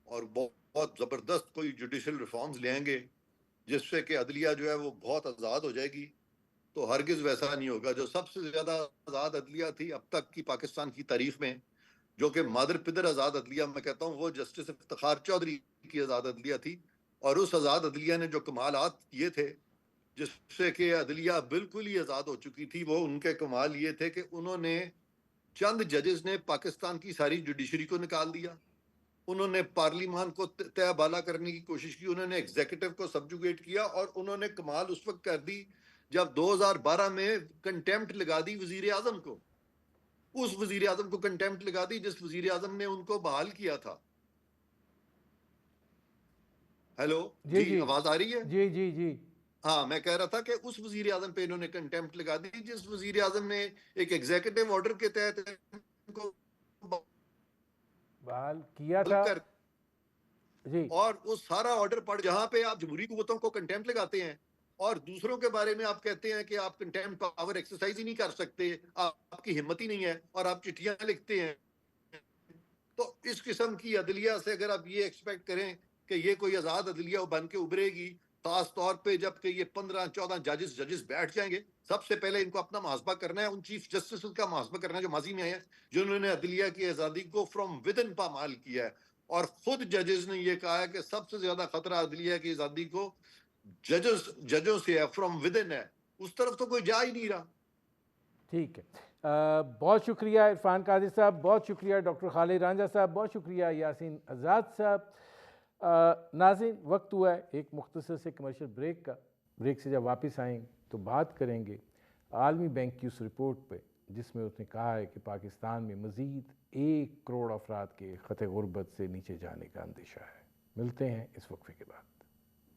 [SPEAKER 2] और बहुत जबरदस्त कोई जुडिशल रिफॉर्म्स लेंगे जिससे कि अदलिया जो है वो बहुत आज़ाद हो जाएगी, तो हरगिज वैसा नहीं होगा। जो सबसे ज्यादा आज़ाद अदलिया थी अब तक की पाकिस्तान की तारीख में, जो कि मादर पिदर आज़ाद अदलिया मैं कहता हूँ, वो जस्टिस इफ्तिखार चौधरी की आज़ाद अदलिया थी। और उस आज़ाद अदलिया ने जो कमालात किए थे जिससे कि अदलिया बिल्कुल ही आज़ाद हो चुकी थी, वो उनके कमाल ये थे कि उन्होंने, चंद जजेस ने पाकिस्तान की सारी जुडिशरी को निकाल दिया, उन्होंने पार्लिमान को तहबाला करने की कोशिश की, उन्होंने एग्जीक्यूटिव को सब्जुगेट किया और उन्होंने कमाल उस वक्त कर दी जब 2012 में कंटेम्प्ट लगा दी वजीर आजम को। उस वजीर आजम को कंटेम्प्ट लगा दी जिस वजीर आजम ने उनको बहाल किया था। हेलो
[SPEAKER 1] जी,
[SPEAKER 2] जी,
[SPEAKER 1] जी।
[SPEAKER 2] आवाज आ रही है?
[SPEAKER 1] जी, जी, जी।
[SPEAKER 2] हाँ, मैं कह रहा था कि उस वजीर आजम पे इन्होंने कंटेम्प्ट लगा दी जिस वजीर आजम ने एक एग्जीक्यूटिव ऑर्डर के तहत इनको
[SPEAKER 1] बहाल किया
[SPEAKER 2] बहाल
[SPEAKER 1] था।
[SPEAKER 2] कर,
[SPEAKER 1] जी।
[SPEAKER 2] और वो सारा ऑर्डर पढ़, जहां पे आप जमहूरी कुव्वतों को कंटेम्प्ट लगाते हैं और दूसरों के बारे में आप कहते हैं कि आप कंटेम्प्ट पावर एक्सरसाइज ही नहीं कर सकते, आपकी हिम्मत ही नहीं है, और आप चिट्ठियां लिखते हैं तो इस किस्म की अदलिया से अगर आप ये एक्सपेक्ट करें कि ये कोई आज़ाद अदलिया बन के उभरेगी, खास तौर पे जबकि ये 15-14 जजेस बैठ जाएंगे, सबसे पहले इनको अपना मुहासबा करना है, उन चीफ जस्टिस का मुहासबा करना है जो माजी में आए हैं, जिन्होंने अदलिया की आज़ादी को फ्रॉम विद इन पामाल किया है। और खुद जजेस ने ये कहा है कि सबसे ज्यादा खतरा अदलिया की आज़ादी को जजों से है, फ्रॉम विद इन है, उस तरफ तो कोई जा ही नहीं रहा।
[SPEAKER 1] ठीक है, बहुत शुक्रिया इरफान कादिर साहब, बहुत शुक्रिया डॉक्टर खालिद रांझा साहब, बहुत शुक्रिया यासीन आज़ाद साहब। नाज़रीन, वक्त हुआ है एक मुख्तसर से कमर्शियल ब्रेक का। ब्रेक से जब वापस आएंगे तो बात करेंगे आलमी बैंक की उस रिपोर्ट पे जिसमें उसने कहा है कि पाकिस्तान में मज़ीद 1 करोड़ अफराद के ख़त गुर्बत से नीचे जाने का अंदेशा है। मिलते हैं इस वक्फे के बाद।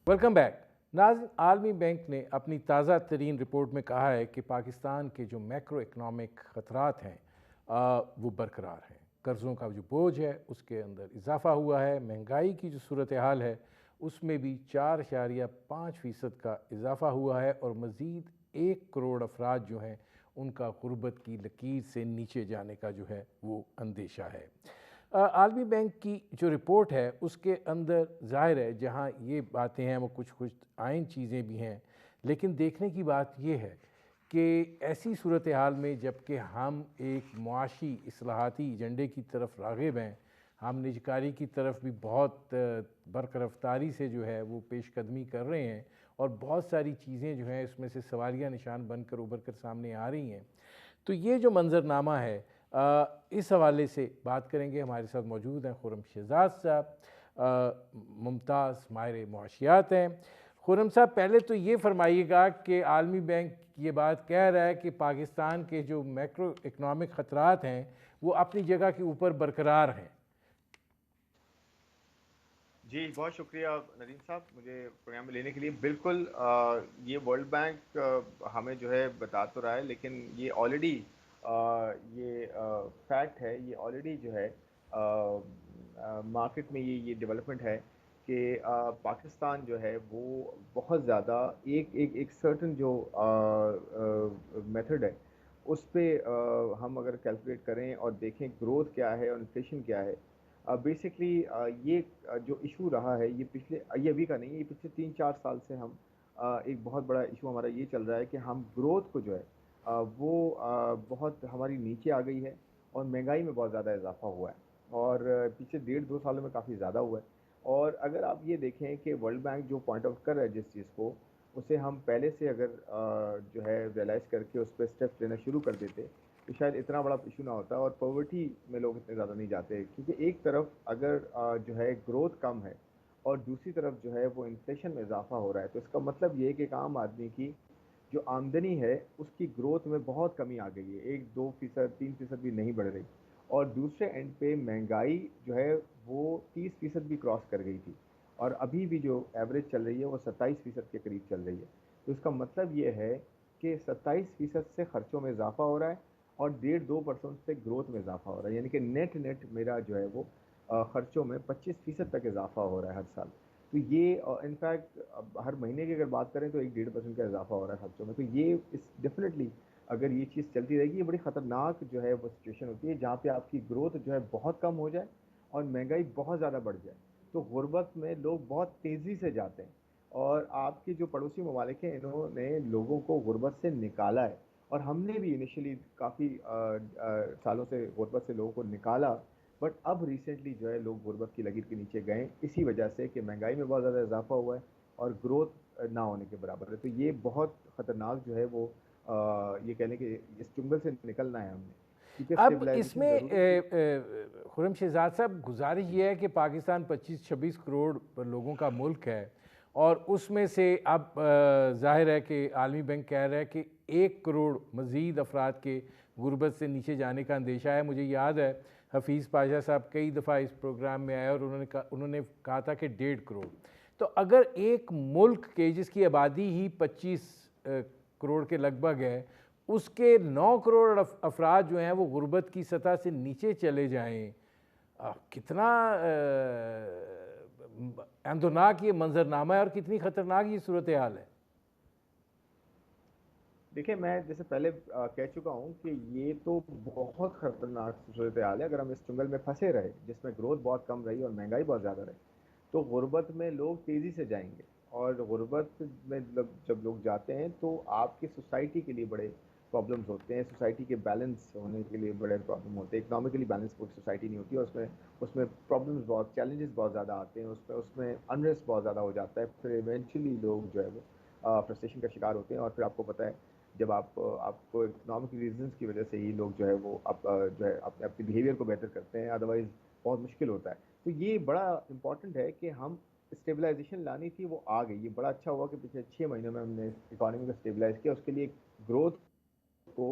[SPEAKER 1] Welcome back. नाज़रीन, आलमी बैंक ने अपनी ताज़ा तरीन रिपोर्ट में कहा है कि पाकिस्तान के जो मैक्रो इकनॉमिक ख़तरात हैं वो बरकरार हैं। कर्ज़ों का जो बोझ है उसके अंदर इजाफ़ा हुआ है, महंगाई की जो सूरत हाल है उसमें भी 4.5% का इजाफ़ा हुआ है और मज़ीद 1 करोड़ अफराद जो हैं उनका गुर्बत की लकीर से नीचे जाने का जो है वो अंदेशा है। आलमी बैंक की जो रिपोर्ट है उसके अंदर ज़ाहिर है जहाँ ये बातें हैं वो कुछ आइन चीज़ें भी हैं, लेकिन देखने की बात ये है कि ऐसी सूरत हाल में जबकि हम एक मुआशी इस्लाहाती एजेंडे की तरफ राग़िब हैं, हम निजकारी की तरफ भी बहुत बरकरफ्तारी से जो है वो पेशकदमी कर रहे हैं और बहुत सारी चीज़ें जो हैं इसमें से सवालिया निशान बनकर उभर कर सामने आ रही हैं, तो ये जो मंजरनामा है इस हवाले से बात करेंगे। हमारे साथ मौजूद हैं खुर्रम शहजाद साहब, मुमताज़ माहिर मुआशियात हैं। खुर्रम साहब, पहले तो ये फरमाइएगा कि आलमी बैंक ये बात कह रहा है कि पाकिस्तान के जो मैक्रो इकनॉमिक ख़तरात हैं वो अपनी जगह के ऊपर बरकरार हैं।
[SPEAKER 5] जी, बहुत शुक्रिया नदीम साहब मुझे प्रोग्राम में लेने के लिए। बिल्कुल ये वर्ल्ड बैंक हमें जो है बता तो रहा है, लेकिन ये ऑलरेडी ये फैक्ट है, ये ऑलरेडी जो है मार्केट में ये डेवलपमेंट है कि पाकिस्तान जो है वो बहुत ज़्यादा एक सर्टन जो मेथड है उस पर हम अगर कैलकुलेट करें और देखें ग्रोथ क्या है और इन्फ्लेशन क्या है, बेसिकली ये जो इशू रहा है ये अभी का नहीं है, ये पिछले 3-4 साल से हम एक बहुत बड़ा इशू हमारा ये चल रहा है कि हम ग्रोथ को जो है वो बहुत हमारी नीचे आ गई है और महंगाई में बहुत ज़्यादा इजाफा हुआ है और पिछले 1.5-2 सालों में काफ़ी ज़्यादा हुआ है। और अगर आप ये देखें कि वर्ल्ड बैंक जो पॉइंट आउट कर रहा है जिस चीज़ को, उसे हम पहले से अगर जो है रियलाइज़ करके उस पर स्टेप्स लेना शुरू कर देते तो शायद इतना बड़ा इशू ना होता और पॉवर्टी में लोग इतने ज़्यादा नहीं जाते। क्योंकि एक तरफ अगर जो है ग्रोथ कम है और दूसरी तरफ जो है वो इन्फ्लेशन में इजाफा हो रहा है, तो इसका मतलब ये है कि एक आम आदमी की जो आमदनी है उसकी ग्रोथ में बहुत कमी आ गई है, 1-2%, 3% भी नहीं बढ़ रही। और दूसरे एंड पे महंगाई जो है वो 30% भी क्रॉस कर गई थी और अभी भी जो एवरेज चल रही है वो 27% के करीब चल रही है। तो इसका मतलब ये है कि 27% से खर्चों में इजाफा हो रहा है और 1.5-2% से ग्रोथ में इजाफा हो रहा है, यानी कि नेट मेरा जो है वो खर्चों में 25% तक इजाफा हो रहा है हर साल। तो ये इनफैक्ट हर महीने की अगर बात करें तो 1-1.5% का इजाफा हो रहा है खर्चों में। तो ये इस डेफिनेटली अगर ये चीज़ चलती रहेगी, ये बड़ी ख़तरनाक जो है वो सिचुएशन होती है जहाँ पे आपकी ग्रोथ जो है बहुत कम हो जाए और महंगाई बहुत ज़्यादा बढ़ जाए। तो गुर्बत में लोग बहुत तेज़ी से जाते हैं और आपके जो पड़ोसी ममालिक हैं इन्होंने लोगों को गुर्बत से निकाला है और हमने भी इनिशियली काफ़ी सालों से गुर्बत से लोगों को निकाला, बट अब रिसेंटली जो है लोग गुर्बत की लकीर के नीचे गए इसी वजह से कि महंगाई में बहुत ज़्यादा इजाफा हुआ है और ग्रोथ ना होने के बराबर है। तो ये बहुत ख़तरनाक जो है वो ये कह लें कि इस चुंगल से निकलना है हमने, क्योंकि
[SPEAKER 1] अब
[SPEAKER 5] स्टेबलाइजेशन
[SPEAKER 1] इसमें
[SPEAKER 5] ज़रूरी है।
[SPEAKER 1] खुर्रम शहजाद साहब, गुजारिश ये है कि पाकिस्तान 25-26 करोड़ लोगों का मुल्क है और उसमें से अब जाहिर है कि आलमी बैंक कह रहा है कि 1 करोड़ मज़ीद अफराद के गुर्बत से नीचे जाने का अंदेशा है। मुझे याद है हफीज़ पाशा साहब कई दफ़ा इस प्रोग्राम में आए और उन्होंने कहा था कि 1.5 करोड़। तो अगर एक मुल्क के जिसकी आबादी ही 25 करोड़ के लगभग है, उसके 9 करोड़ अफराद जो हैं वो गुर्बत की सतह से नीचे चले जाएं, कितना अहमदनाक ये मंजरनामा है और कितनी ख़तरनाक ये सूरत हाल है।
[SPEAKER 5] देखिए, मैं जैसे पहले कह चुका हूँ कि ये तो बहुत खतरनाक सूरत हाल है। अगर हम इस चुंगल में फंसे रहे जिसमें ग्रोथ बहुत कम रही और महंगाई बहुत ज़्यादा रही, तो गुर्बत में लोग तेज़ी से जाएंगे। और गुर्बत में जब लोग जाते हैं तो आपकी सोसाइटी के लिए बड़े प्रॉब्लम्स होते हैं, सोसाइटी के बैलेंस होने के लिए बड़े प्रॉब्लम होते हैं। इकोनॉमिकली बैलेंस पूरी सोसाइटी नहीं होती, और उसमें उसमें प्रॉब्लम्स बहुत, चैलेंजेस बहुत ज़्यादा आते हैं, उसमें उसमें अनरेस्ट बहुत ज़्यादा हो जाता है। फिर इवेंचुअली लोग जो है वो फ्रस्ट्रेशन का शिकार होते हैं। और फिर आपको पता है, जब आपको इकोनॉमिक रीजंस की वजह से ही लोग जो है वो जो है अपने अपने बिहेवियर को बेहतर करते हैं, अदरवाइज बहुत मुश्किल होता है। तो ये बड़ा इंपॉर्टेंट है कि हम स्टेबलाइजेशन लानी थी, वो आ गई। ये बड़ा अच्छा हुआ कि पिछले 6 महीनों में हमने इकोनॉमी को स्टेबलाइज किया। उसके लिए ग्रोथ को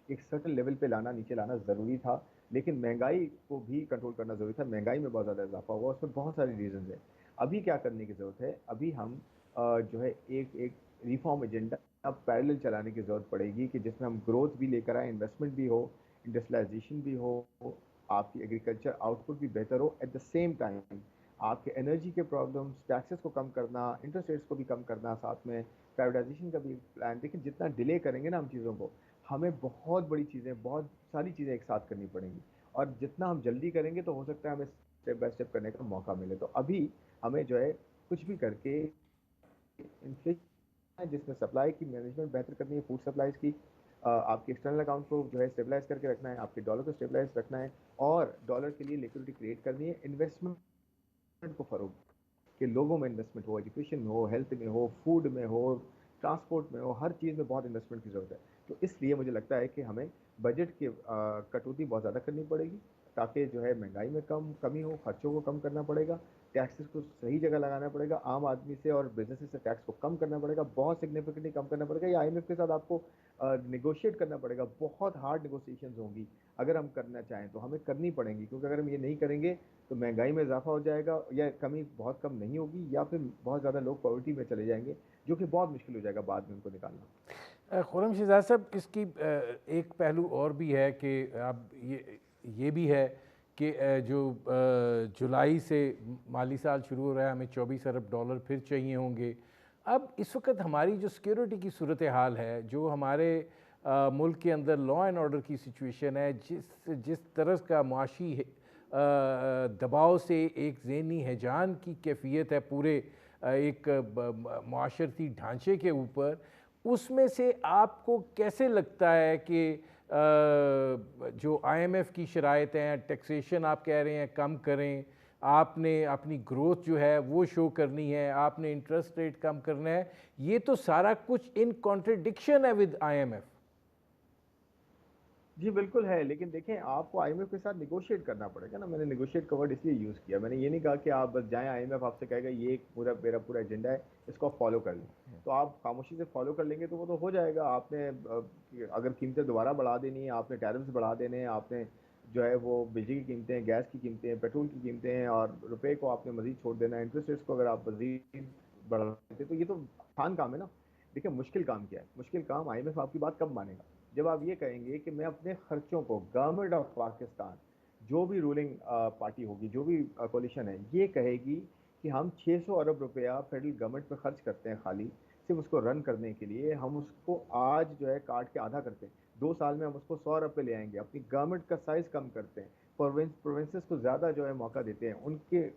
[SPEAKER 5] एक सर्टेन लेवल पे लाना, नीचे लाना ज़रूरी था। लेकिन महंगाई को भी कंट्रोल करना ज़रूरी था। महंगाई में बहुत ज़्यादा इजाफा हुआ, उसमें बहुत सारी रीजन है। अभी क्या करने की ज़रूरत है? अभी हम जो है एक एक रिफॉर्म एजेंडा अब पैरेलल चलाने की ज़रूरत पड़ेगी, कि जिसमें हम ग्रोथ भी लेकर आए, इन्वेस्टमेंट भी हो, इंडस्ट्रियलाइजेशन भी हो, आपकी एग्रीकल्चर आउटपुट भी बेहतर हो। एट द सेम टाइम आपके एनर्जी के प्रॉब्लम्स, टैक्सेस को कम करना, इंटरेस्ट रेट्स को भी कम करना, साथ में प्राइवेटाइजेशन का भी प्लान। देखिए, जितना डिले करेंगे ना हम चीज़ों को, हमें बहुत बड़ी चीज़ें, बहुत सारी चीज़ें एक साथ करनी पड़ेंगी। और जितना हम जल्दी करेंगे तो हो सकता है हमें स्टेप बाय स्टेप करने का मौका मिले। तो अभी हमें जो है कुछ भी करके इन्फ्लेशन है, जिसमें सप्लाई की मैनेजमेंट बेहतर करनी है, फूड सप्लाईज की। आपके एक्सटर्नल अकाउंट को जो है स्टेबलाइज करके रखना है, आपके डॉलर को स्टेबलाइज रखना है, और डॉलर के लिए लिक्विडिटी क्रिएट करनी है। इन्वेस्टमेंट को फरोग, कि लोगों में इन्वेस्टमेंट हो, एजुकेशन में हो, हेल्थ में हो, फूड में हो, ट्रांसपोर्ट में हो, हर चीज़ में बहुत इन्वेस्टमेंट की ज़रूरत है। तो इसलिए मुझे लगता है कि हमें बजट की कटौती बहुत ज़्यादा करनी पड़ेगी, ताकि जो है महंगाई में कमी हो, खर्चों को कम करना पड़ेगा, टैक्सेस को सही जगह लगाना पड़ेगा, आम आदमी से और बिजनेसेस से टैक्स को कम करना पड़ेगा, बहुत सिग्निफिकेंटली कम करना पड़ेगा। या आईएमएफ के साथ आपको निगोशिएट करना पड़ेगा। बहुत हार्ड निगोशिएशंस होंगी, अगर हम करना चाहें तो हमें करनी पड़ेंगी, क्योंकि अगर हम ये नहीं करेंगे तो महंगाई में इजाफा हो जाएगा, या कमी बहुत कम नहीं होगी, या फिर बहुत ज़्यादा लोग पॉवर्टी में चले जाएंगे, जो कि बहुत मुश्किल हो जाएगा बाद में उनको निकालना।
[SPEAKER 1] खुर्रम शहजाद साहब, इसकी एक पहलू और भी है कि अब ये भी है कि जो जुलाई से माली साल शुरू हो रहा है, हमें 24 अरब डॉलर फिर चाहिए होंगे। अब इस वक्त हमारी जो सिक्योरिटी की सूरत हाल है, जो हमारे मुल्क के अंदर लॉ एंड ऑर्डर की सिचुएशन है, जिस तरह का मुआशी दबाव से एक ज़हनी हैजान की कैफियत है पूरे एक माशरती ढांचे के ऊपर, उसमें से आपको कैसे लगता है कि जो आईएमएफ की शराइत हैं, टैक्सेशन आप कह रहे हैं कम करें, आपने अपनी ग्रोथ जो है वो शो करनी है, आपने इंटरेस्ट रेट कम करना है, ये तो सारा कुछ इन कॉन्ट्रडिक्शन है विद आईएमएफ।
[SPEAKER 5] जी बिल्कुल है, लेकिन देखें, आपको आईएमएफ के साथ निगोशिएट करना पड़ेगा ना। मैंने निगोशिएट का वर्ड इसलिए यूज़ किया, मैंने ये नहीं कहा कि आप बस जाएं, आईएमएफ आपसे कहेगा ये एक पूरा मेरा पूरा एजेंडा है, इसको आप फॉलो कर लें। तो आप खामोशी से फॉलो कर लेंगे तो वो तो हो जाएगा। आपने अगर कीमतें दोबारा बढ़ा देनी है, आपने टैरिफ्स बढ़ा देने हैं, आपने जो है वो बिजली की कीमतें, गैस की कीमतें, पेट्रोल की कीमतें, और रुपये को आपने मजीद छोड़ देना है, इंटरेस्ट रेट्स को अगर आप मजीद बढ़ा देते, तो ये तो आसान काम है ना। देखिए, मुश्किल काम क्या है? मुश्किल काम आईएमएफ आपकी बात कब मानेगा? जब आप ये कहेंगे कि मैं अपने खर्चों को, गवर्नमेंट ऑफ पाकिस्तान, जो भी रूलिंग पार्टी होगी, जो भी कोलिशन है, ये कहेगी कि हम 600 अरब रुपया फेडरल गवर्नमेंट पे खर्च करते हैं, खाली सिर्फ उसको रन करने के लिए, हम उसको आज जो है काट के आधा करते हैं, 2 साल में हम उसको 100 अरब पे ले आएंगे, अपनी गवर्नमेंट का साइज कम करते हैं, प्रोविंसेस को ज़्यादा जो है मौका देते हैं,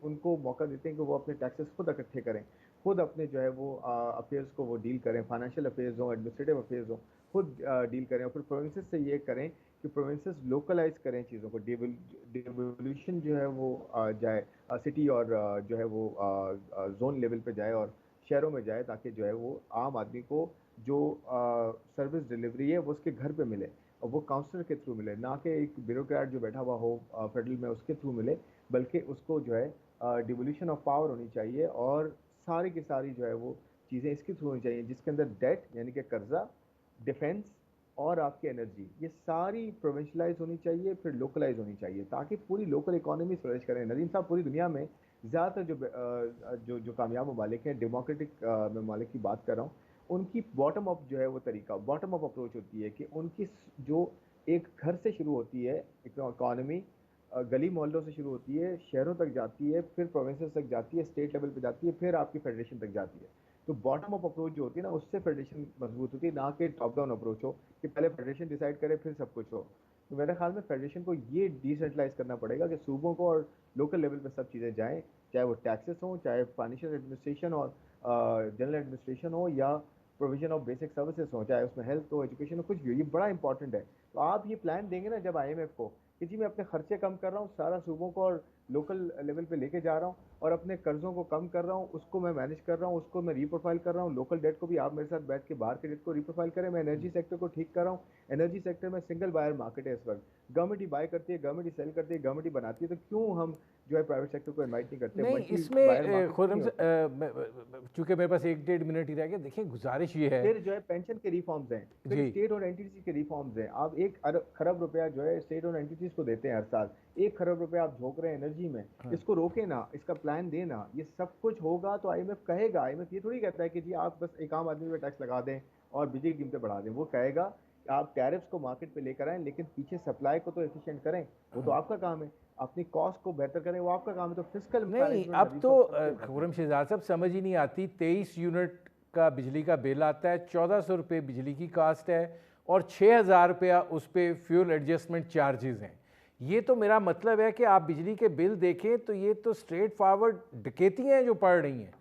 [SPEAKER 5] उनको मौका देते हैं कि वो अपने टैक्सेस खुद इकट्ठे करें, खुद अपने जो है वो अफेयर्स को वो डील करें, फाइनेंशियल अफेयर्स हो, एडमिनिस्ट्रेटिव अफेयर्स हो, खुद डील करें। और फिर प्रोविंसेस से ये करें कि प्रोविंसेस लोकलाइज करें चीज़ों को, डिवोल्यूशन जो है वो जाए, सिटी और जो है वो जोन लेवल पे जाए और शहरों में जाए, ताकि जो है वो आम आदमी को जो सर्विस डिलीवरी है वो उसके घर पे मिले, और वो काउंसलर के थ्रू मिले, ना कि एक ब्यूरोक्रेट जो बैठा हुआ हो फेडरल में उसके थ्रू मिले, बल्कि उसको जो है डिवोल्यूशन ऑफ पावर होनी चाहिए, और सारी की सारी जो है वो चीज़ें इसके थ्रू होनी चाहिए, जिसके अंदर डेट यानी कि कर्जा, डिफेंस और आपकी एनर्जी, ये सारी प्रोविंशलाइज होनी चाहिए, फिर लोकलाइज होनी चाहिए, ताकि पूरी लोकल इकोनॉमी फ्लरिश करें। नदीम साहब, पूरी दुनिया में ज़्यादातर जो कामयाब ममालिक हैं, डेमोक्रेटिक ममालिक की बात कर रहा हूँ, उनकी बॉटम अप जो है वो तरीका, बॉटम अप अप्रोच होती है, कि उनकी जो एक घर से शुरू होती है इकोनॉमी, गली मोहल्लों से शुरू होती है, शहरों तक जाती है, फिर प्रोविंसेस तक जाती है, स्टेट लेवल पे जाती है, फिर आपकी फेडरेशन तक जाती है। तो बॉटम अप अप्रोच जो होती है ना, उससे फेडरेशन मजबूत होती है, ना कि टॉप डाउन अप्रोच हो कि पहले फेडरेशन डिसाइड करे फिर सब कुछ हो। तो मेरे ख्याल में फेडरेशन को ये डिसेंट्रलाइज करना पड़ेगा कि सूबों को और लोकल लेवल पे सब चीज़ें जाएं, चाहे वो टैक्सेस हो, चाहे फाइनेंशियल एडमिनिस्ट्रेशन और जनरल एडमिनिस्ट्रेशन हो, या प्रोविजन ऑफ बेसिक सर्विसेज हो, चाहे उसमें हेल्थ हो, एजुकेशन हो, कुछ भी हो। ये बड़ा इंपॉर्टेंट है। तो आप ये प्लान देंगे ना जब आईएमएफ को कि जी मैं अपने खर्चे कम कर रहा हूँ, सारा सूबों को और लोकल लेवल पे लेके जा रहा हूँ, और अपने कर्जों को कम कर रहा हूँ, उसको मैं मैनेज कर रहा हूँ, उसको मैं रीप्रोफाइल कर रहा हूँ, लोकल डेट को भी आप मेरे साथ बैठ के बाहर के डेट को रीप्रोफाइल करें, मैं एनर्जी सेक्टर को ठीक कर रहा हूँ। एनर्जी सेक्टर में सिंगल बायर मार्केट है इस वक्त, गवर्नमेंट ही बाय करती है, गवर्नमेंट ही सेल करती है, गवर्नमेंट ही बनाती है, तो क्यों हम जो है प्राइवेट सेक्टर को इन्वाइट नहीं करते?
[SPEAKER 1] नहीं,
[SPEAKER 5] मल्टी
[SPEAKER 1] इसमें
[SPEAKER 5] बायर मार्केट
[SPEAKER 1] खुर्रम
[SPEAKER 5] नहीं होता।
[SPEAKER 1] चूंकि मेरे पास 1-1.5 मिनट ही रह गया, देखिए गुजारिश ये है
[SPEAKER 5] फिर जो है पेंशन के रिफॉर्म्स हैं, फिर
[SPEAKER 1] जी।
[SPEAKER 5] स्टेट और एंटिटीज के रिफॉर्म्स हैं। आप 1 खरब रुपया जो है स्टेट और एंटिटीज को देते हैं हर साल, 1 खरब रुपया आप झोंक रहे हैं एनर्जी में,
[SPEAKER 1] हाँ।
[SPEAKER 5] इसको रोके ना, इसका प्लान देना, ये सब कुछ होगा तो आईएमएफ कहेगा। आईएमएफ ये थोड़ी कहता है कि जी आप बस एक आम आदमी पे टैक्स लगा दें और बिजली की कीमतें बढ़ा दें। वो कहेगा आप टैरिफ्स को मार्केट पे लेकर आएं, लेकिन पीछे सप्लाई को तो एफिशिएंट करें, वो तो आपका काम है। अपनी कॉस्ट को बेहतर करें, वो आपका काम है। तो फिस्कल
[SPEAKER 1] नहीं,
[SPEAKER 5] मैनेजमेंट
[SPEAKER 1] अब
[SPEAKER 5] अभी
[SPEAKER 1] तो
[SPEAKER 5] सबसे important
[SPEAKER 1] खुर्रम
[SPEAKER 5] है।
[SPEAKER 1] शहजाद साहब समझ ही नहीं आती, 23 यूनिट का बिजली का बिल आता है, 1400 रुपये बिजली की कास्ट है और 6000 रुपया उस पर फ्यूल एडजस्टमेंट चार्जेस हैं। ये तो मेरा मतलब है कि आप बिजली के बिल देखें तो ये तो स्ट्रेट फॉरवर्ड डकैतियाँ हैं जो पड़ रही हैं।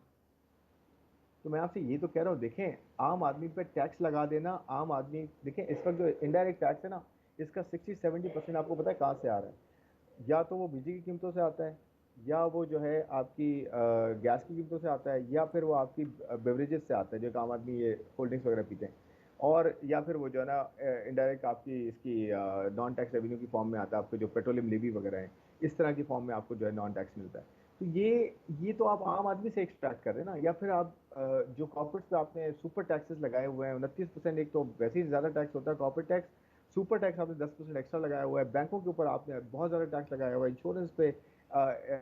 [SPEAKER 5] तो मैं आपसे ये तो कह रहा हूँ, देखें आम आदमी पे टैक्स लगा देना, आम आदमी देखें इस वक्त जो इनडायरेक्ट टैक्स है ना, इसका 60-70% आपको पता है कहाँ से आ रहा है? या तो वो बिजली की कीमतों से आता है, या वो जो है आपकी गैस की कीमतों से आता है, या फिर वो आपकी बेवरेजेस से आता है जो एक आम आदमी ये कोल्ड ड्रिंक्स वगैरह पीते हैं, और या फिर वो जो है ना इनडायरेक्ट आपकी इसकी नॉन टैक्स रेवेन्यू की फॉर्म में आता है, आपको जो पेट्रोलियम लेवी वगैरह है, इस तरह की फॉर्म में आपको जो है नॉन टैक्स मिलता है। तो ये तो आप आम आदमी से एक्सट्रैक्ट कर रहे हैं ना। या फिर आप जो कॉर्पोरेट्स पे आपने सुपर टैक्सेस लगाए हुए हैं 29%, एक तो वैसे ही ज़्यादा टैक्स होता है कॉर्पोरेट टैक्स, सुपर टैक्स आपने 10% एक्स्ट्रा लगाया हुआ है, बैंकों के ऊपर आपने बहुत ज़्यादा टैक्स लगाया हुआ है, इंश्योरेंस पे,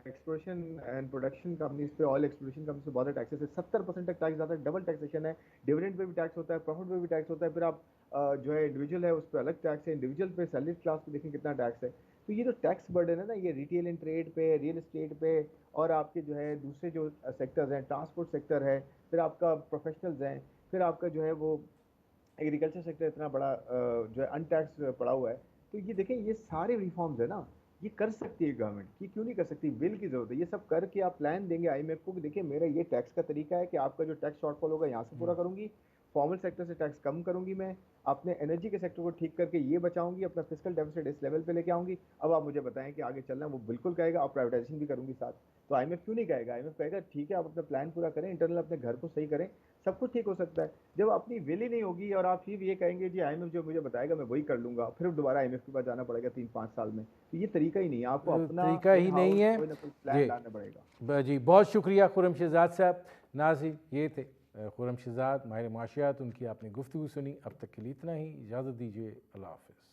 [SPEAKER 5] एक्सप्लोरेशन एंड प्रोडक्शन कंपनीज पे, ऑयल एक्सप्लोरेशन कंपनी पे बहुत ज़्यादा टैक्सेस है, 70% तक टैक्स जाता है, डबल टैक्सेशन है। डिविडेंड पे भी टैक्स होता है, प्रॉफिट पे भी टैक्स होता है। फिर आप जो है इंडिविजुअल है उस पर अलग टैक्स है, इंडिविजुअल पे सैलरी क्लास पे देखें कितना टैक्स है। तो ये जो टैक्स बर्डन है ना, ये रिटेल एंड ट्रेड पे, रियल एस्टेट पे, और आपके जो है दूसरे जो सेक्टर्स हैं, ट्रांसपोर्ट सेक्टर है, फिर आपका प्रोफेशनल्स हैं, फिर आपका जो है वो एग्रीकल्चर सेक्टर इतना बड़ा जो है अनटैक्स पड़ा हुआ है। तो ये देखें ये सारे रिफॉर्म्स है ना, ये कर सकती है गवर्नमेंट, ये क्यों नहीं कर सकती? बिल की जरूरत है। ये सब करके आप प्लान देंगे आईएमएफ को कि देखिए मेरा ये टैक्स का तरीका है कि आपका जो टैक्स शॉर्टफॉल होगा यहाँ से पूरा करूंगी, फॉर्मल सेक्टर से टैक्स कम करूंगी, मैं अपने एनर्जी के सेक्टर को ठीक करके ये बचाऊंगी, अपना फिस्कल डेफिसिट इस लेवल पे लेके आऊंगी। अब आप मुझे बताएं कि आगे चलना है, वो बिल्कुल कहेगा, और प्राइवेटाइजेशन भी करूंगी साथ। तो आईएमएफ क्यों नहीं कहेगा? आईएमएफ कहेगा ठीक है आप अपना प्लान पूरा करें, इंटरनल अपने घर को सही करें, सब कुछ ठीक हो सकता है। जब अपनी विल ही नहीं होगी और आप फिर ये कहेंगे जी आईएमएफ जो मुझे बताएगा मैं वही कर लूंगा, फिर दोबारा आईएमएफ के पास जाना पड़ेगा 3-5 साल में, तो ये तरीका ही नहीं है। आपको अपना
[SPEAKER 1] तरीका ही
[SPEAKER 5] इन
[SPEAKER 1] नहीं
[SPEAKER 5] हाउस
[SPEAKER 1] है
[SPEAKER 5] कोई ना कोई
[SPEAKER 1] जी।
[SPEAKER 5] प्लान लाना पड़ेगा।
[SPEAKER 1] जी, बहुत शुक्रिया खुर्रम शहजाद साहब। नाज़रीन, ये थे खुर्रम शहजाद, माहिर माशियात, उनकी आपने गुफ्तगू सुनी। अब तक के लिए इतना ही, इजाज़त दीजिए, अल्लाह हाफ़िज़।